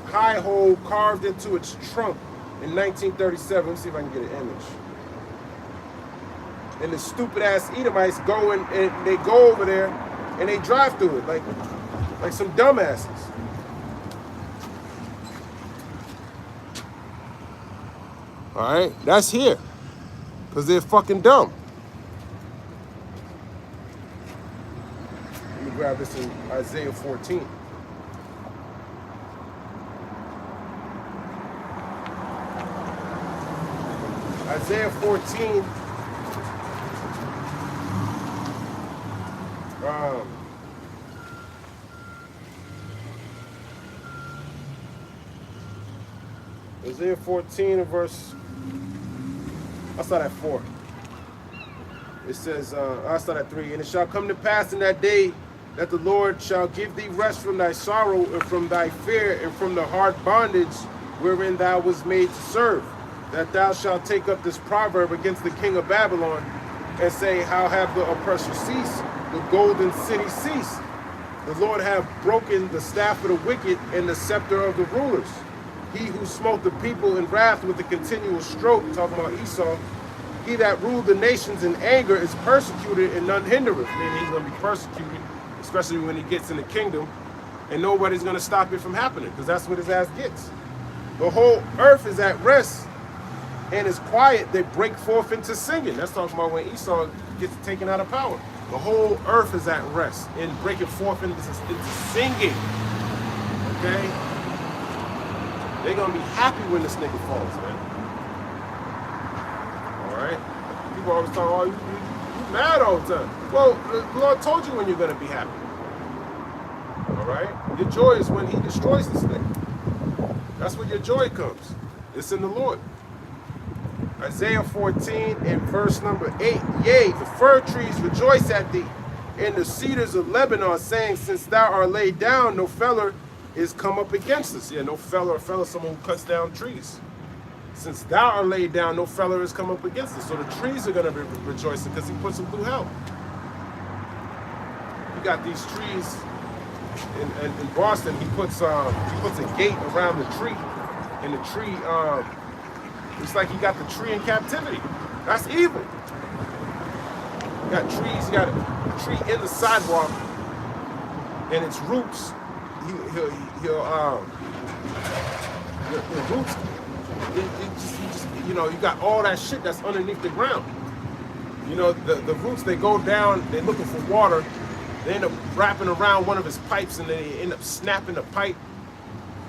high hole carved into its trunk in 1937. Let me see if I can get an image. And the stupid ass Edomites go and they go over there and they drive through it like some dumbasses. All right, that's here, because they're fucking dumb. Let me grab this in Isaiah 14. Isaiah 14. Isaiah 14 and verse, I'll start at 4. It says, I'll start at 3. And it shall come to pass in that day that the Lord shall give thee rest from thy sorrow and from thy fear and from the hard bondage wherein thou was made to serve. That thou shalt take up this proverb against the king of Babylon and say, how have the oppressor ceased? The golden city ceased. The Lord hath broken the staff of the wicked and the scepter of the rulers. He who smote the people in wrath with a continual stroke, talking about Esau, he that ruled the nations in anger is persecuted and none hindereth. Meaning he's going to be persecuted, especially when he gets in the kingdom, and nobody's going to stop it from happening, because that's what his ass gets. The whole earth is at rest and is quiet. They break forth into singing. That's talking about when Esau gets taken out of power. The whole earth is at rest and breaking forth into singing. Okay? They're going to be happy when this nigga falls, man. All right? People always talk, oh, you mad all the time. Well, the Lord told you when you're going to be happy. All right? Your joy is when he destroys this thing. That's where your joy comes. It's in the Lord. Isaiah 14 and verse number 8. Yea, the fir trees rejoice at thee, and the cedars of Lebanon, saying, since thou art laid down, no feller is come up against us. Yeah, no feller, someone who cuts down trees. Since thou art laid down, no feller is come up against us. So the trees are going to be rejoicing because he puts them through hell. You got these trees in Boston. He puts a gate around the tree, and the tree, it's like he got the tree in captivity. That's evil. You got trees, you got a tree in the sidewalk, and its roots, the roots, you know, you got all that shit that's underneath the ground. You know, the roots, they go down, they're looking for water, they end up wrapping around one of his pipes, and they end up snapping the pipe.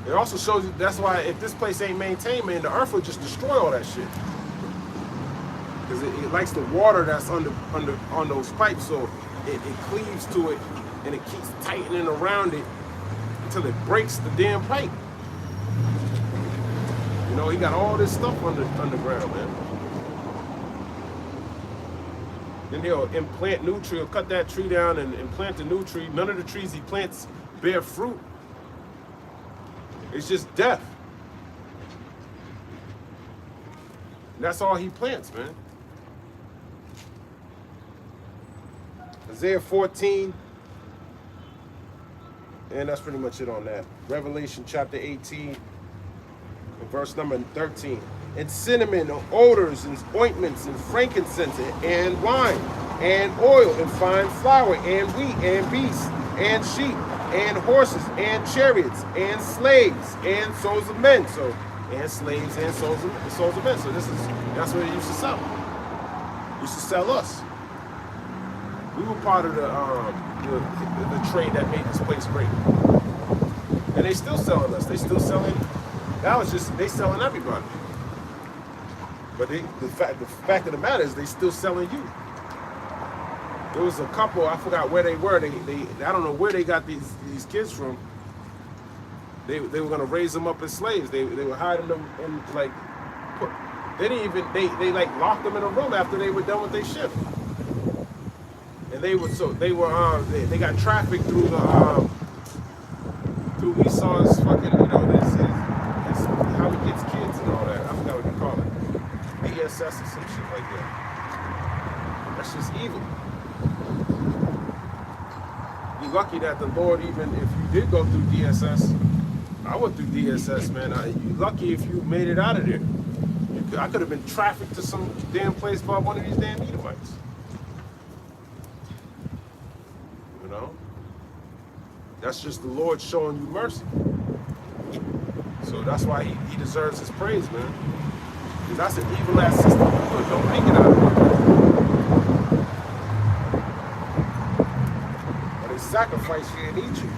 It also shows you, that's why if this place ain't maintained, man, the earth will just destroy all that shit. Because it likes the water that's on those pipes, so it cleaves to it, and it keeps tightening around it until it breaks the damn pipe. You know, he got all this stuff underground, man. Then he'll implant new tree, he'll cut that tree down and plant a new tree. None of the trees he plants bear fruit. It's just death. And that's all he plants, man. Isaiah 14. And that's pretty much it on that. Revelation chapter 18. And verse number 13. And cinnamon, and odors, and ointments, and frankincense, and wine, and oil, and fine flour, and wheat, and beasts, and sheep, and horses, and chariots, and slaves, and souls of men. So, and slaves, and souls of men. So that's what it used to sell. It used to sell us. We were part of the trade that made this place great. And they still selling us. They still selling. That was just, they selling everybody. But the fact of the matter is they still selling you. There was a couple, I forgot where they were. They I don't know where they got these kids from. They were gonna raise them up as slaves. They were hiding them in like, they didn't even, they like locked them in a room after they were done with their shift. And they got trafficked through the through Esau's fucking, this how he gets kids and all that. I forgot what you call it. DSS or some shit like that. That's just evil. You're lucky that the Lord, even if you did go through DSS, I went through DSS, man. You're lucky if you made it out of there. I could have been trafficked to some damn place by one of these damn Edomites. You know? That's just the Lord showing you mercy. So that's why he deserves his praise, man. Because that's an evil ass system. People don't make it out of it. But they sacrifice you and eat you.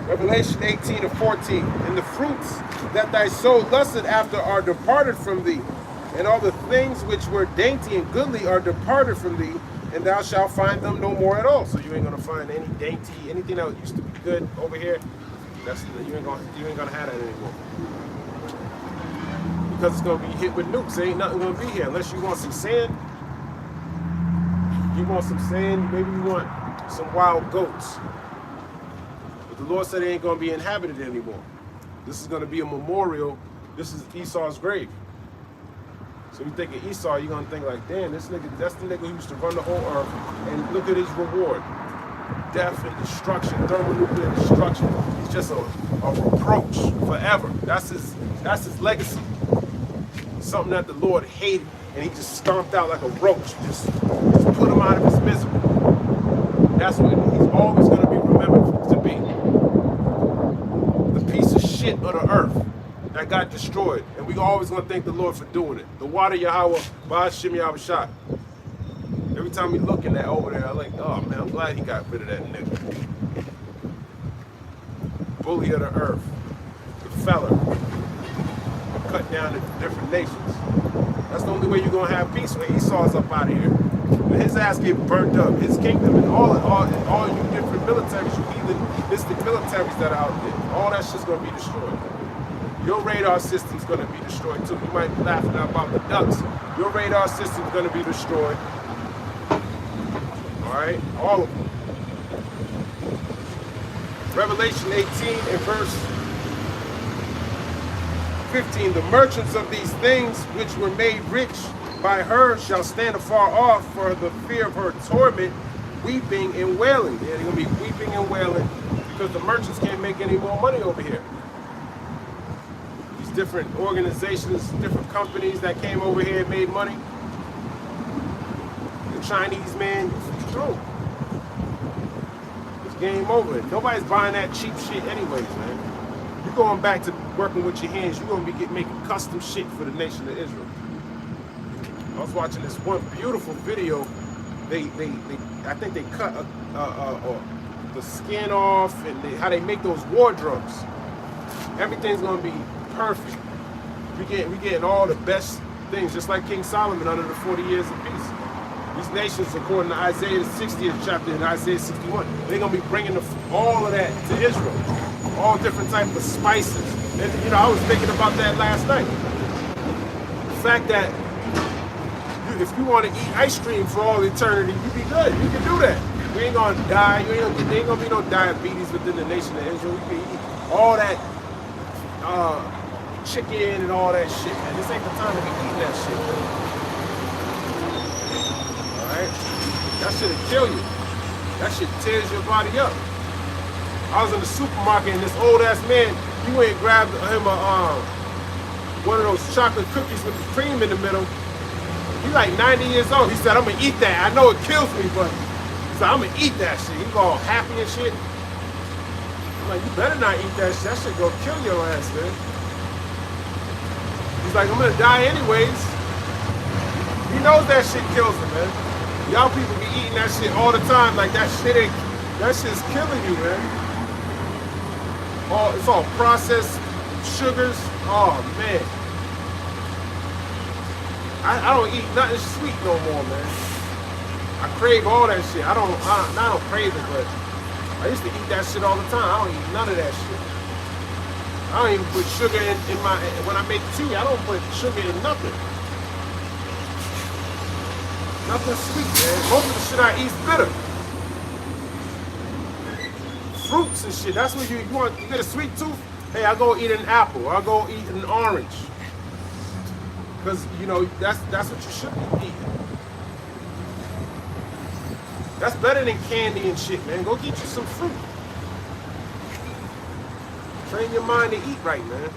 Revelation 18:14. And the fruits that thy soul lusted after are departed from thee, and all the things which were dainty and goodly are departed from thee, and thou shalt find them no more at all. So you ain't gonna find any dainty, anything that used to be good over here. You ain't gonna have that anymore. Because it's gonna be hit with nukes. There ain't nothing gonna be here unless you want some sand. You want some sand, maybe you want some wild goats. But the Lord said it ain't gonna be inhabited anymore. This is gonna be a memorial. This is Esau's grave. So you think of Esau, you're gonna think like, damn, this nigga, that's the nigga who used to run the whole earth, and look at his reward. Death and destruction, thermonuclear destruction. He's just a reproach forever. That's his legacy. Something that the Lord hated, and he just stomped out like a roach. Just put him out of his misery. That's what he's always gonna be remembered to be. The piece of shit of the earth that got destroyed. And we always gonna thank the Lord for doing it. The water Yahweh, Ba'ashim Yahushua. Every time we looking at over there, I'm like, oh man, I'm glad he got rid of that nigga. Bully of the earth, the feller, cut down the different nations. That's the only way you're gonna have peace when Esau's up out of here. When his ass get burnt up, his kingdom and all you different militaries, you heathenistic militaries that are out there, all that shit's gonna be destroyed. Your radar system's gonna be destroyed too. You might be laughing about the ducks. Your radar system's gonna be destroyed. All right, all of them. Revelation 18 and verse 15. The merchants of these things which were made rich by her shall stand afar off for the fear of her torment, weeping and wailing. Yeah, they're gonna be weeping and wailing because the merchants can't make any more money over here. These different organizations, different companies that came over here and made money. The Chinese man, through. It's game over. Nobody's buying that cheap shit anyways, man. You're going back to working with your hands. You're going to be making custom shit for the nation of Israel. I was watching this one beautiful video. I think they cut the skin off and how they make those wardrobes. Everything's going to be perfect. We getting all the best things, just like King Solomon under the 40 years of peace. These nations, according to Isaiah, the 60th chapter in Isaiah 61, they're going to be bringing all of that to Israel. All different types of spices. And, I was thinking about that last night. The fact that if you want to eat ice cream for all eternity, you be good. You can do that. We ain't going to die. There ain't going to be no diabetes within the nation of Israel. We can eat all that chicken and all that shit, man. This ain't the time to be eating that shit, man. That shit'll kill you. That shit tears your body up. I was in the supermarket and this old ass man, he went and grabbed him one of those chocolate cookies with the cream in the middle. He like 90 years old. He said, I'm gonna eat that. I know it kills me, but he said, I'm gonna eat that shit. He all happy and shit. I'm like, you better not eat that shit. That shit gonna kill your ass, man. He's like, I'm gonna die anyways. He knows that shit kills him, man. Y'all people be eating that shit all the time. Like that shit's killing you, man. It's all processed sugars. Oh man. I don't eat nothing sweet no more, man. I crave all that shit. I don't crave it, but I used to eat that shit all the time. I don't eat none of that shit. I don't even put sugar in my, when I make tea, I don't put sugar in nothing. Nothing sweet, man. Most of the shit I eat is bitter. Fruits and shit. That's what you get a sweet tooth? Hey, I go eat an apple. I go eat an orange. Because, you know, that's what you should be eating. That's better than candy and shit, man. Go get you some fruit. Train your mind to eat right, man.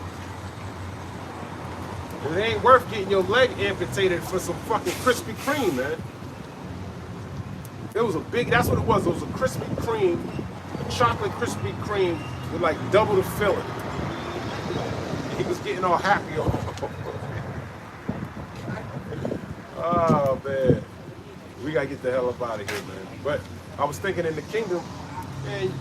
And it ain't worth getting your leg amputated for some fucking Krispy Kreme, man. It was a big, that's what it was. It was a Krispy Kreme, a chocolate Krispy Kreme with like double the filling. He was getting all happy. Oh, man. We gotta get the hell up out of here, man. But I was thinking in the kingdom, man,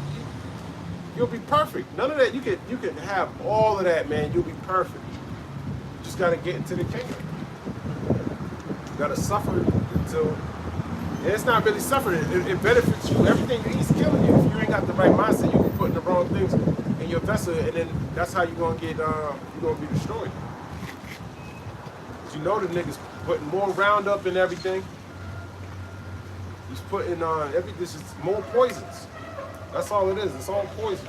you'll be perfect. None of that, you can have all of that, man. You'll be perfect. You just gotta get into the kingdom. You gotta suffer until, and it's not really suffering. It benefits you. Everything you eat is killing you. If you ain't got the right mindset, you can put in the wrong things in your vessel, and then that's how you're gonna get, you're gonna be destroyed. But you know the niggas putting more Roundup in everything. He's putting this is more poisons. That's all it is. It's all poison.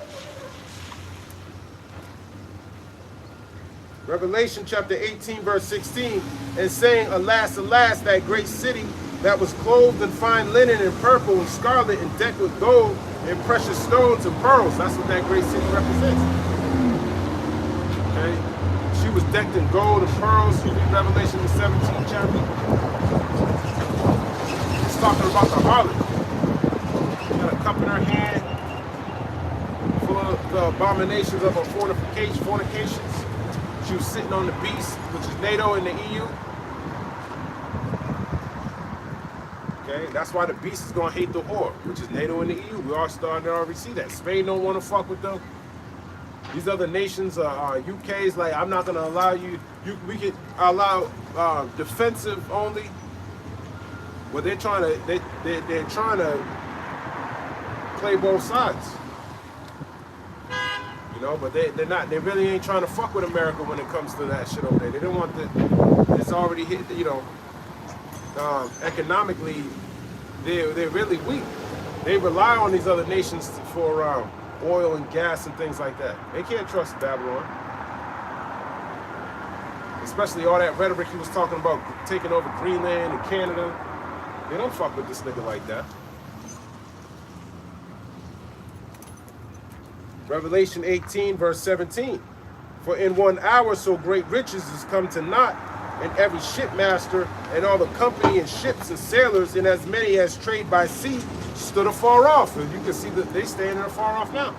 Revelation chapter 18, verse 16, and saying, alas, alas, that great city that was clothed in fine linen and purple and scarlet and decked with gold and precious stones and pearls. That's what that great city represents. Okay? She was decked in gold and pearls. You read Revelation the 17th chapter. It's talking about the harlot. She had a cup in her hand full of the abominations of her fornications. She was sitting on the beast, which is NATO and the EU. Okay, that's why the beast is gonna hate the whore, which is NATO and the EU. We are starting to already see that. Spain don't want to fuck with them. These other nations, UK's like, I'm not gonna allow you. We could allow defensive only. Well, they're trying to play both sides. You know, but they're not. They really ain't trying to fuck with America when it comes to that shit over there. They don't want the. It's already hit. You know, economically, they're really weak. They rely on these other nations for oil and gas and things like that. They can't trust Babylon. Especially all that rhetoric he was talking about taking over Greenland and Canada. They don't fuck with this nigga like that. Revelation 18, verse 17. For in 1 hour so great riches is come to naught, and every shipmaster and all the company and ships and sailors, and as many as trade by sea, stood afar off. And you can see that they standing afar off now.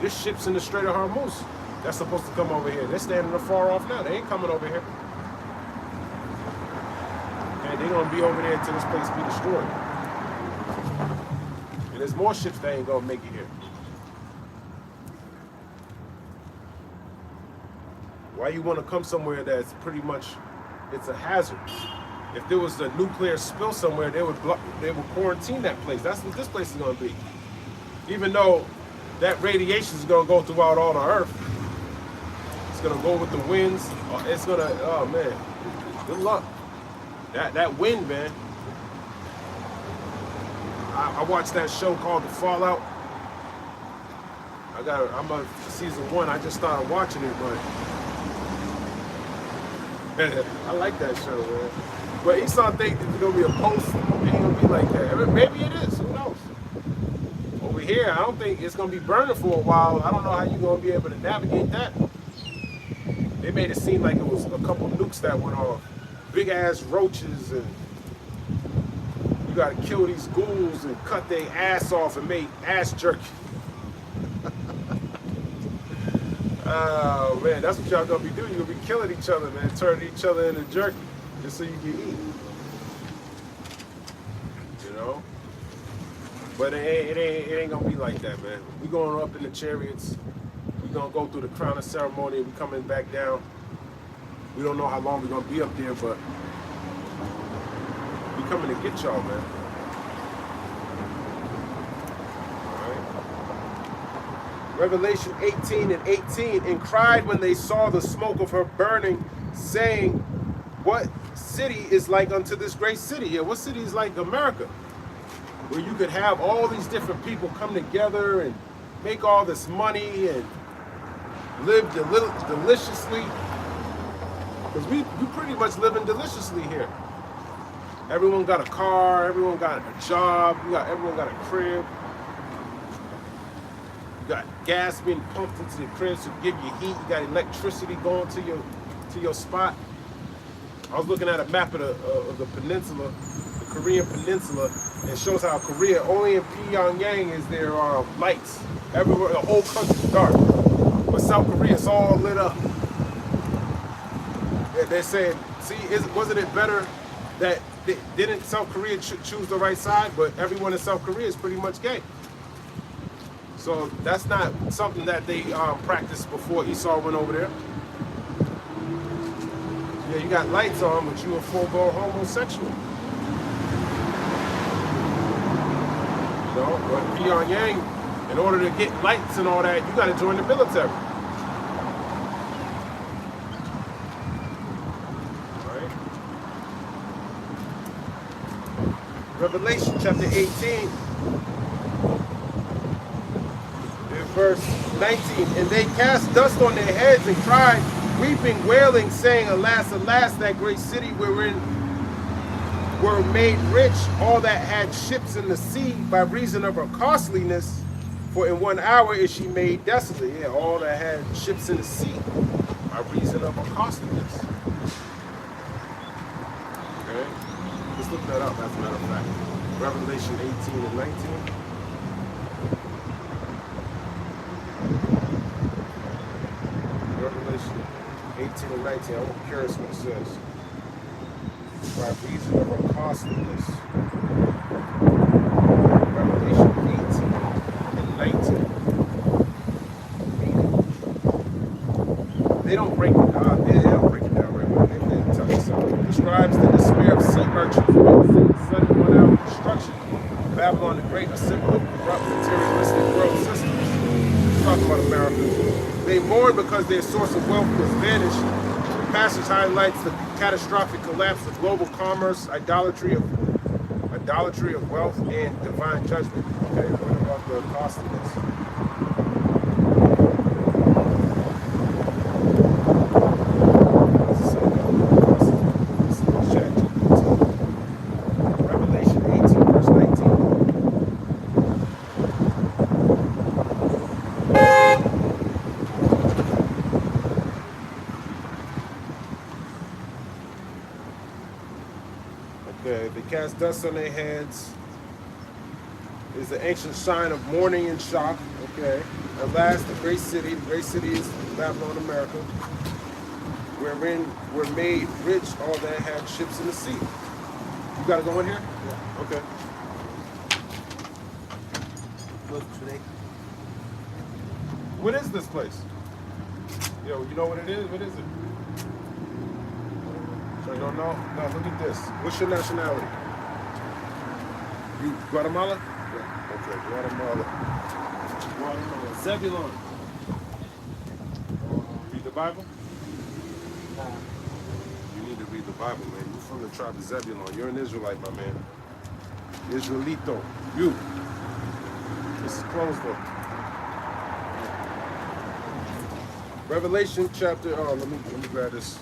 This ship's in the Strait of Hormuz. That's supposed to come over here. They're standing afar off now. They ain't coming over here. And they're gonna be over there until this place be destroyed. And there's more ships that ain't gonna make it here. Why you want to come somewhere that's pretty much, it's a hazard? If there was a nuclear spill somewhere, they would quarantine that place. That's what this place is going to be. Even though that radiation is going to go throughout all the earth, it's going to go with the winds. It's going to, oh man, good luck. That wind, man. I watched that show called The Fallout. I'm on season 1. I just started watching it, but I like that show, man. But Esau think there's gonna be a post, it ain't gonna be like that. Maybe it is, who knows? Over here, I don't think it's gonna be burning for a while. I don't know how you're gonna be able to navigate that. They made it seem like it was a couple nukes that went off. Big ass roaches, and you gotta kill these ghouls and cut their ass off and make ass jerky. Oh man, that's what y'all gonna be doing. You're gonna be killing each other, man, turning each other into jerky just so you can eat. you know. But it ain't gonna be like that, man. We going up in the chariots. We gonna go through the crowning ceremony. We coming back down. We don't know how long we're gonna be up there, but we coming to get y'all, man. Revelation 18:18, and cried when they saw the smoke of her burning, saying, what city is like unto this great city? Yeah, what city is like America? Where you could have all these different people come together and make all this money and live deliciously. Because we pretty much living deliciously here. Everyone got a car, everyone got a job, everyone got a crib. You got gas being pumped into the crib to give you heat. You got electricity going to your spot. I was looking at a map of the peninsula, the Korean peninsula, and it shows how Korea, only in Pyongyang is there lights. Everywhere, the whole country's dark. But South Korea, it's all lit up. They're saying, see, wasn't it better that didn't South Korea choose the right side, but everyone in South Korea is pretty much gay. So that's not something that they practiced before Esau went over there. Yeah, you got lights on, but you a full-blown homosexual. You know, but Pyongyang, in order to get lights and all that, you got to join the military. All right. Revelation chapter 18. Verse 19, and they cast dust on their heads and cried, weeping, wailing, saying, alas, alas, that great city wherein were made rich all that had ships in the sea by reason of her costliness, for in 1 hour is she made desolate. Yeah, all that had ships in the sea by reason of her costliness. Okay, let's look that up as a matter of fact. Revelation 18 and 19. Revelation 18 and 19, I'm curious what it says. By reason of her costliness. Revelation 18 and 19. They don't break it down. They don't break it down right away. They tell you something. It describes the despair of sea merchants, sudden one-hour destruction. Babylon the Great, a symbol of corrupt materialistic world systems. Talk about America. They mourn because their source of wealth was vanished. The passage highlights the catastrophic collapse of global commerce, idolatry of wealth, and divine judgment. Okay, what about the costliness? Revelation 18, verse 19. Okay, they cast dust on their heads. Is the ancient sign of mourning and shock. Okay. At last, the great city is Babylon, America, wherein were made rich all that had ships in the sea. You gotta go in here? Yeah. Okay. What is this place? Yo, you know what it is? What is it? So you don't know? No, look at this. What's your nationality? You Guatemala? Yeah. Okay, Guatemala. Zebulon. Read the Bible? Nah. You need to read the Bible, man. You're from the tribe of Zebulon. You're an Israelite, my man. Israelito. You. This is closed though. Revelation chapter, let me grab this.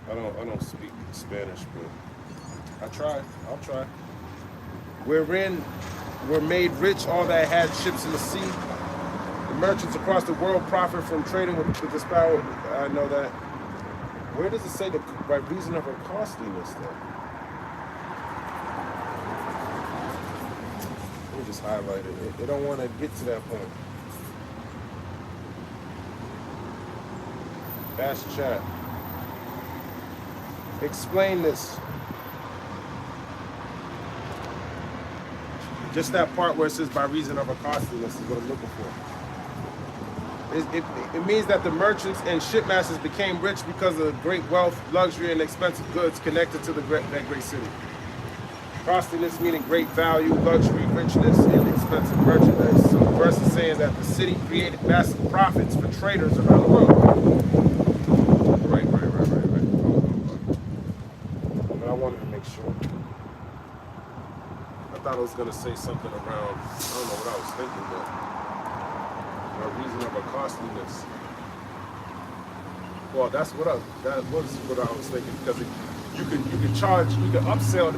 I don't speak Spanish, but I'll try. Wherein were made rich all that had ships in the sea. The merchants across the world profit from trading with this power. I know that. Where does it say that by reason of her costliness though? Let me just highlight it. They don't want to get to that point. Fast chat. Explain this. Just that part where it says by reason of her costliness is what I'm looking for. It means that the merchants and shipmasters became rich because of great wealth, luxury, and expensive goods connected to that great city. Costliness meaning great value, luxury, richness, and expensive merchandise. So the verse is saying that the city created massive profits for traders around the world. Right. But I wanted to make sure. I thought I was going to say something around, I don't know what I was thinking, but by reason of a costliness. Well, that was what I was thinking, because you can upsell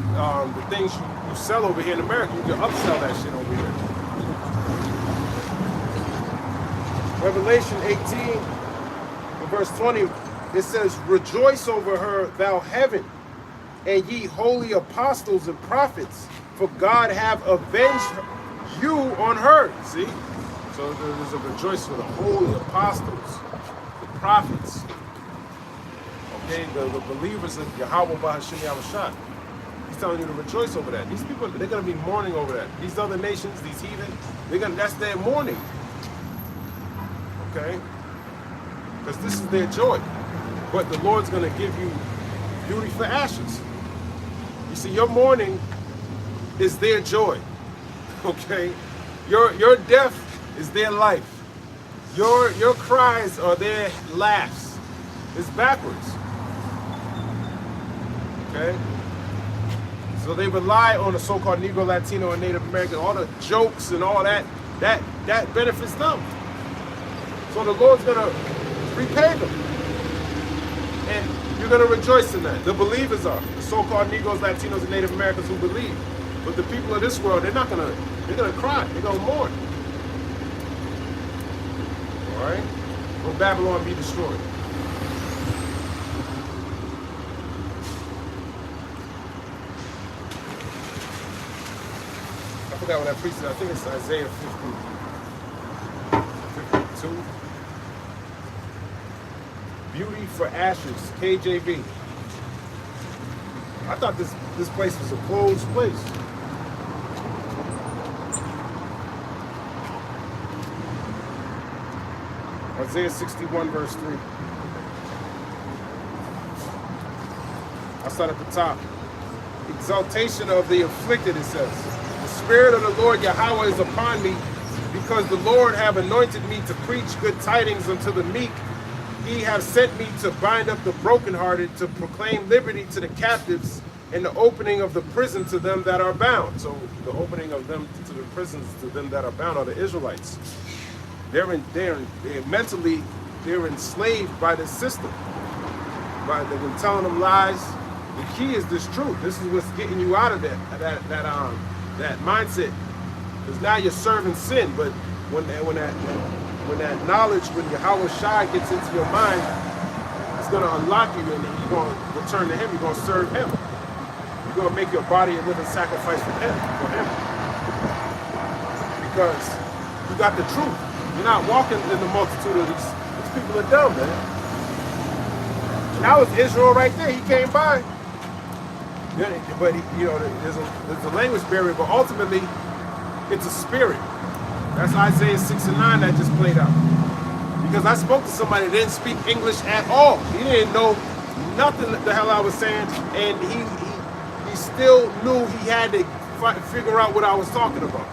the things you sell over here in America. You can upsell that shit over here. Revelation 18, verse 20, it says, "Rejoice over her, thou heaven, and ye holy apostles and prophets, for God have avenged you on her." See? So there's a rejoice for the holy apostles, the prophets. Okay, the believers of Yahweh Bahashim Yahushua. He's telling you to rejoice over that. These people, they're going to be mourning over that. These other nations, these heathen, that's their mourning. Okay? Because this is their joy. But the Lord's going to give you beauty for ashes. You see, your mourning is their joy. Okay? Your death is their life. Your cries are their laughs. It's backwards. Okay? So they rely on the so-called Negro, Latino, and Native American, all the jokes and all that benefits them. So the Lord's gonna repay them. And you're gonna rejoice in that. The believers are, the so-called Negroes, Latinos, and Native Americans who believe. But the people of this world, they're gonna cry, they're gonna mourn. All right? Will Babylon be destroyed? I forgot what that priest said. I think it's Isaiah 52. Beauty for ashes, KJV. I thought this place was a closed place. Isaiah 61 verse 3. I'll start at the top. Exaltation of the afflicted, it says. The Spirit of the Lord Yahweh is upon me, because the Lord have anointed me to preach good tidings unto the meek. He have sent me to bind up the brokenhearted, to proclaim liberty to the captives, and the opening of the prison to them that are bound. So the opening of them to the prisons to them that are bound are the Israelites. They're mentally enslaved by the system. They've been telling them lies. The key is this truth. This is what's getting you out of that mindset. Because now you're serving sin. But when that knowledge, when Yahweh Shai gets into your mind, it's going to unlock you, and you're going to return to Him. You're going to serve Him. You're going to make your body a living sacrifice for Him. Because you got the truth. You're not walking in the multitude of these people are dumb, man. And that was Israel right there. He came by. But there's a language barrier, but ultimately it's a spirit. That's Isaiah 6 and 9 that just played out. Because I spoke to somebody that didn't speak English at all. He didn't know nothing the hell I was saying, and he still knew he had to figure out what I was talking about.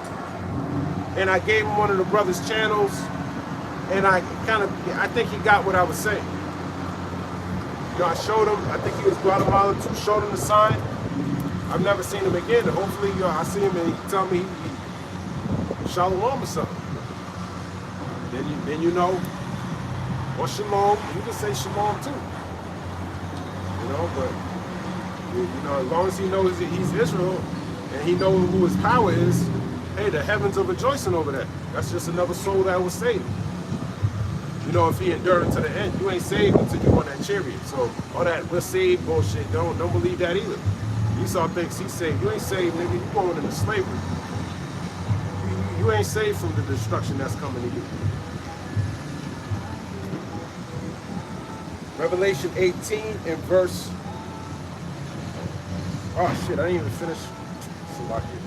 And I gave him one of the brother's channels, and I think he got what I was saying. I showed him, I think he was Guatemala too, showed him the sign. I've never seen him again, and hopefully I see him and he tell me he shalom or something. Then you know, or shalom, you can say shalom too. But as long as he knows that he's Israel and he knows who his power is, hey, the heavens are rejoicing over that. That's just another soul that was saved. If he endured unto the end, you ain't saved until you on that chariot. So all that we're saved bullshit, don't believe that either. Esau thinks he's saved. You ain't saved, nigga. You going into slavery. You ain't saved from the destruction that's coming to you. Revelation 18 and verse. Oh shit, I didn't even finish. Salakia.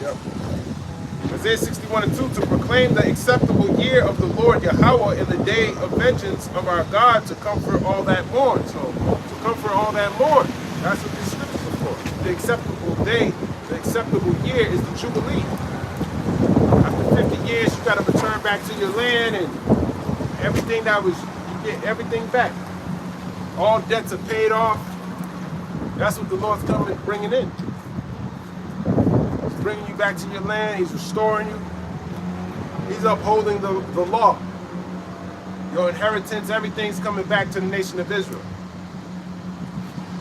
Yep. Isaiah 61:2, to proclaim the acceptable year of the Lord Yahweh in the day of vengeance of our God, to comfort all that mourn. So, to comfort all that mourn. That's what these scriptures are for. The acceptable day, the acceptable year is the Jubilee. After 50 years, you got to return back to your land, and everything that was, you get everything back. All debts are paid off. That's what the Lord's coming, bringing in. He's bringing you back to your land. He's restoring you. He's upholding the law. Your inheritance, everything's coming back to the nation of Israel.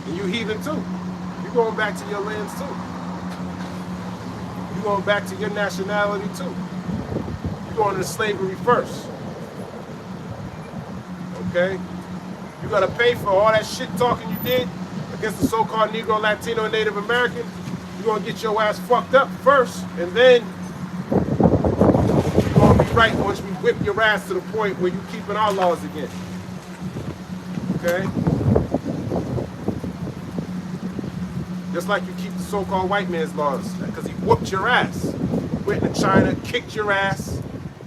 And you heathen too. You're going back to your lands too. You're going back to your nationality too. You're going to slavery first. Okay? You got to pay for all that shit talking you did against the so-called Negro, Latino, and Native American. You're going to get your ass fucked up first, and then you're going to be right once we whip your ass to the point where you're keeping our laws again. Okay? Just like you keep the so-called white man's laws, because he whooped your ass. Went into China, kicked your ass,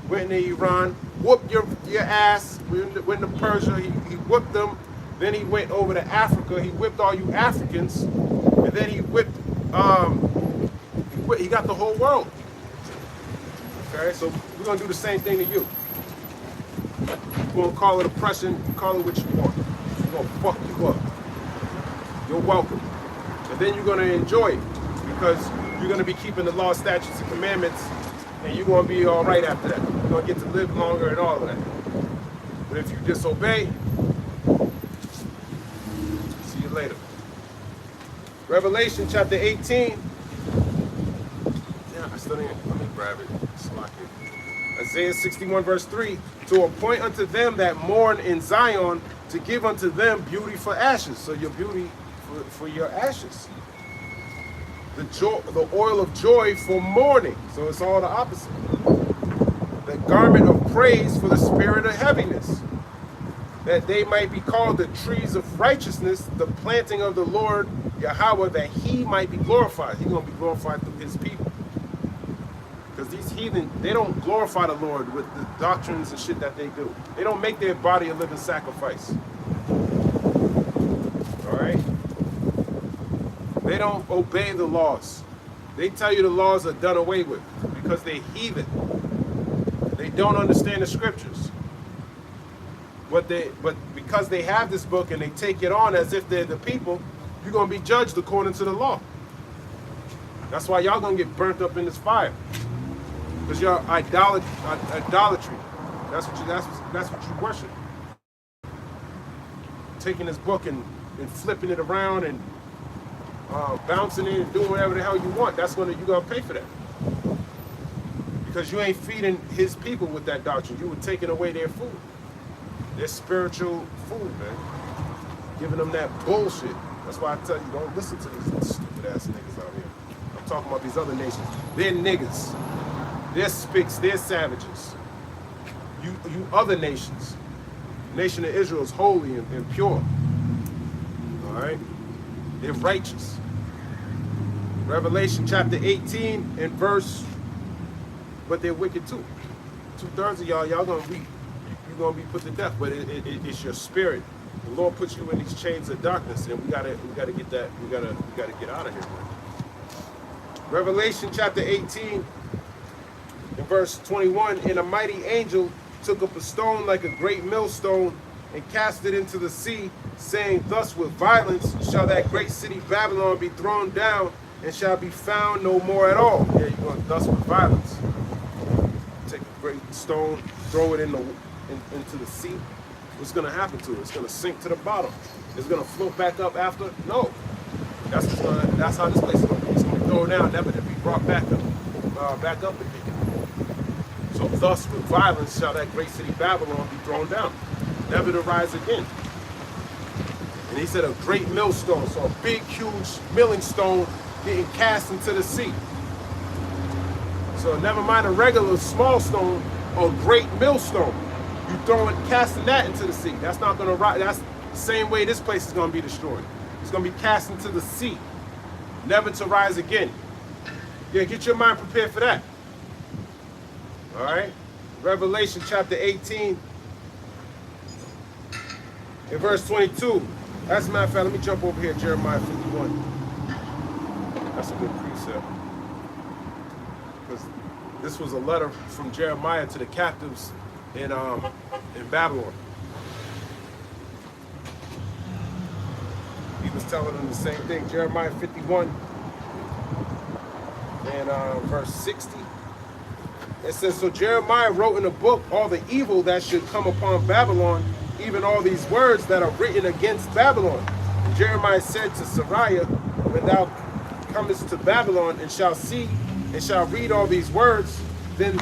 went into Iran, whooped your ass, went to Persia, he whooped them. Then he went over to Africa, he whipped all you Africans, and then he whipped, he got the whole world. Okay, so we're gonna do the same thing to you. We're gonna call it oppression, call it what you want. We're gonna fuck you up. You're welcome. And then you're gonna enjoy it, because you're gonna be keeping the law, statutes, and commandments, and you're gonna be all right after that. You're gonna get to live longer and all of that. But if you disobey, see you later. Revelation chapter 18. Yeah, I still didn't. Let me grab it. Isaiah 61 verse 3. To appoint unto them that mourn in Zion, to give unto them beauty for ashes. So your beauty for your ashes. The oil of joy for mourning. So it's all the opposite. The garment of praise for the spirit of heaviness, that they might be called the trees of righteousness, the planting of the Lord Yahweh, that he might be glorified. He's going to be glorified through his people. Because these heathen, they don't glorify the Lord with the doctrines and shit that they do. They don't make their body a living sacrifice. All right? They don't obey the laws. They tell you the laws are done away with because they're heathen. They don't understand the scriptures. But because they have this book and they take it on as if they're the people, you're going to be judged according to the law. That's why y'all going to get burnt up in this fire. Because you're idolatry. That's what you worship. Taking this book and flipping it around and bouncing it and doing whatever the hell you want. You're gonna pay for that. Because you ain't feeding his people with that doctrine. You were taking away their food. Their spiritual food, man. Giving them that bullshit. That's why I tell you, don't listen to these stupid ass niggas out here. I'm talking about these other nations. They're niggas. They're spics, they're savages. You other nations. The nation of Israel is holy and pure. All right? They're righteous. Revelation chapter 18 and verse, but they're wicked too. 2/3 of y'all gonna be, you're gonna be put to death, but it's your spirit. The Lord puts you in these chains of darkness, and we gotta get that, we gotta get out of here, man. Revelation chapter 18 in verse 21, and a mighty angel took up a stone like a great millstone and cast it into the sea, saying, thus with violence shall that great city Babylon be thrown down, and shall be found no more at all. Yeah, you're going thus with violence. Take a great stone, throw it into the sea. What's going to happen to it? It's going to sink to the bottom. It's going to float back up after? No. That's how this place is going to be. It's going to go down, never to be brought back up again. So thus with violence shall that great city Babylon be thrown down, never to rise again. And he said a great millstone, so a big, huge milling stone getting cast into the sea. So never mind a regular small stone, a great millstone. You casting that into the sea. That's not going to rise. That's the same way this place is going to be destroyed. It's going to be cast into the sea, never to rise again. Yeah, get your mind prepared for that. All right? Revelation chapter 18 and verse 22. As a matter of fact, let me jump over here, Jeremiah 51. That's a good precept. Because this was a letter from Jeremiah to the captives in Babylon. He was telling them the same thing. Jeremiah 51 and verse 60. It says, so Jeremiah wrote in a book all the evil that should come upon Babylon, even all these words that are written against Babylon. And Jeremiah said to Sariah, when thou comest to Babylon and shalt see and shalt read all these words, then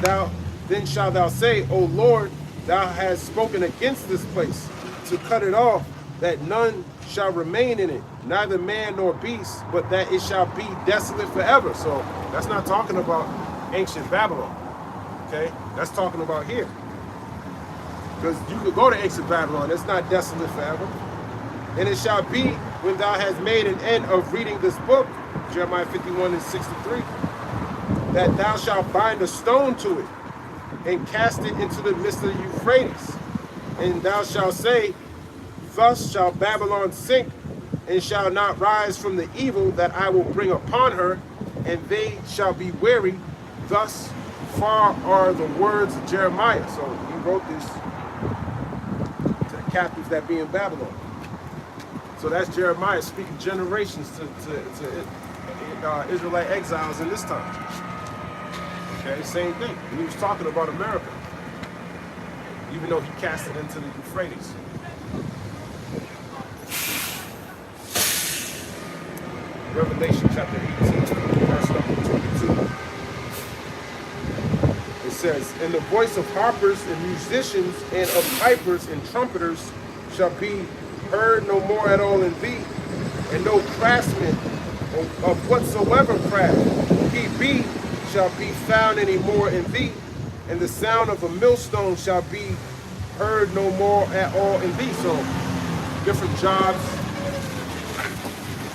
shalt thou say, O Lord, thou hast spoken against this place, to cut it off, that none shall remain in it, neither man nor beast, but that it shall be desolate forever. So that's not talking about ancient Babylon. Okay, that's talking about here. Because you could go to ancient Babylon, it's not desolate forever. And it shall be when thou hast made an end of reading this book, Jeremiah 51 and 63, that thou shalt bind a stone to it and cast it into the midst of the Euphrates. And thou shalt say, thus shall Babylon sink and shall not rise from the evil that I will bring upon her, and they shall be weary. Thus far are the words of Jeremiah. So he wrote this to the captives that be in Babylon. So that's Jeremiah speaking generations to Israelite exiles in this time. Okay, same thing. And he was talking about America, even though he cast it into the Euphrates. Revelation chapter 18, verse number 22. It says, and the voice of harpers and musicians and of pipers and trumpeters shall be heard no more at all in thee, and no craftsman of whatsoever craft he be shall be found any more in thee, and the sound of a millstone shall be heard no more at all in thee. So different jobs,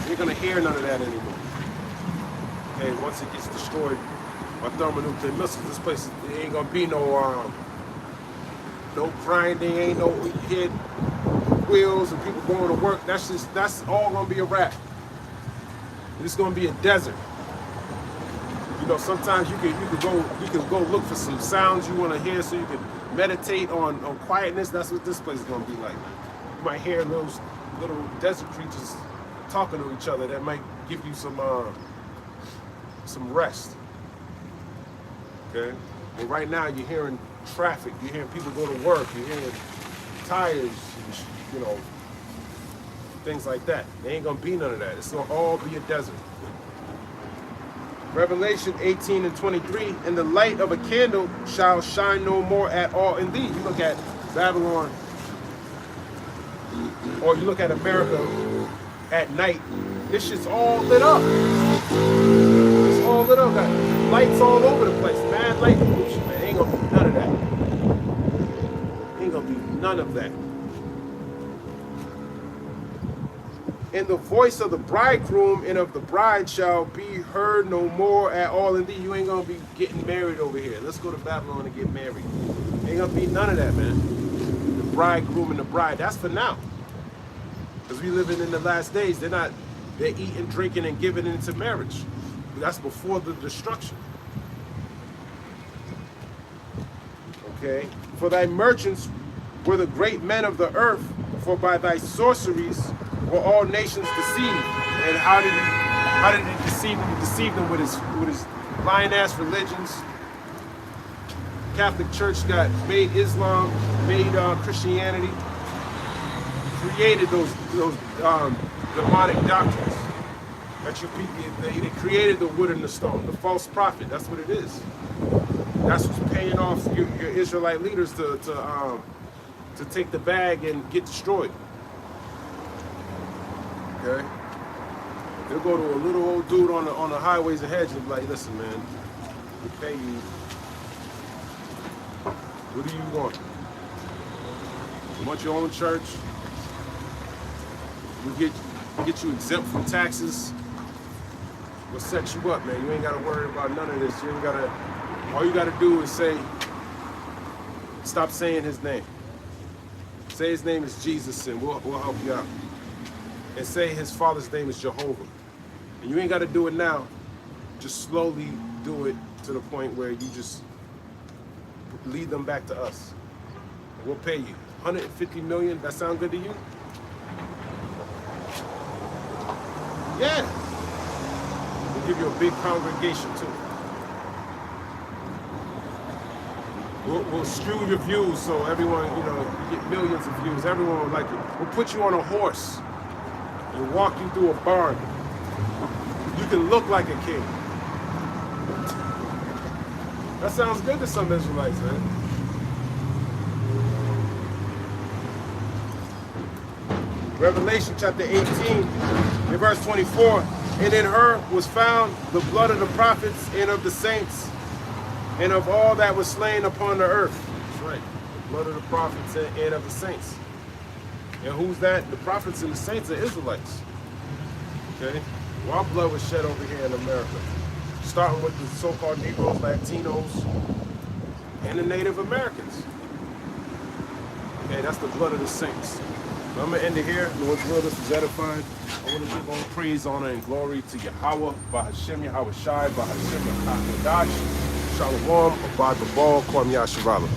you're gonna hear none of that anymore. Okay, once it gets destroyed by thermonuclear missiles, this place there ain't gonna be no grinding, ain't no hit wheels and people going to work. That's all gonna be a wrap. It's gonna be a desert. You know, sometimes you can go look for some sounds you want to hear, so you can meditate on quietness. That's what this place is gonna be like. You might hear those little desert creatures talking to each other that might give you some rest. Okay, well, right now you're hearing traffic, you're hearing people go to work, you're hearing tires, you know, things like that. There ain't gonna be none of that. It's gonna all be a desert. Revelation 18 and 23, and the light of a candle shall shine no more at all in thee. You look at Babylon, or you look at America at night, this shit's all lit up. It's all lit up. Got lights all over the place. Mad light pollution, man. Ain't gonna be none of that. Ain't gonna be none of that. And the voice of the bridegroom and of the bride shall be heard no more at all in thee. You ain't gonna be getting married over here. Let's go to Babylon and get married. Ain't gonna be none of that, man. The bridegroom and the bride, that's for now. Because we living in the last days. They're eating, drinking, and giving into marriage. That's before the destruction. Okay. For thy merchants were the great men of the earth, for by thy sorceries were all nations deceived. And how did he deceive them? He deceived them with his lying-ass religions. Catholic Church made Islam, made Christianity, created those demonic doctrines. That they created the wood and the stone, the false prophet. That's what it is. That's what's paying off your Israelite leaders to take the bag and get destroyed. Okay? They'll go to a little old dude on the highways and hedges and be like, listen, man, we pay you. What do you want? You want your own church? We get you exempt from taxes. will set you up, man. You ain't got to worry about none of this. You ain't got to, all you got to do is say, stop saying his name. Say his name is Jesus and we'll help you out. And say his father's name is Jehovah. And you ain't got to do it now. Just slowly do it to the point where you just lead them back to us. And we'll pay you. 150 million, that sound good to you? Yeah. We'll give you a big congregation too. We'll skew your views so everyone, you get millions of views. Everyone will like it. We'll put you on a horse and walk you through a barn. You can look like a king. That sounds good to some Israelites, man. Revelation chapter 18, in verse 24, and in her was found the blood of the prophets and of the saints and of all that was slain upon the earth. That's right, the blood of the prophets and of the saints. And who's that? The prophets and the saints are Israelites. Okay? Well, our blood was shed over here in America. Starting with the so-called Negroes, Latinos, and the Native Americans. Okay, that's the blood of the saints. So I'm going to end it here. Lord's will, this is edifying. I want to give all praise, honor, and glory to Yahweh, Bahashem Yahweh Shai, Bahashem Yahweh Shalom, Abad Babal, Kwam Yasharala.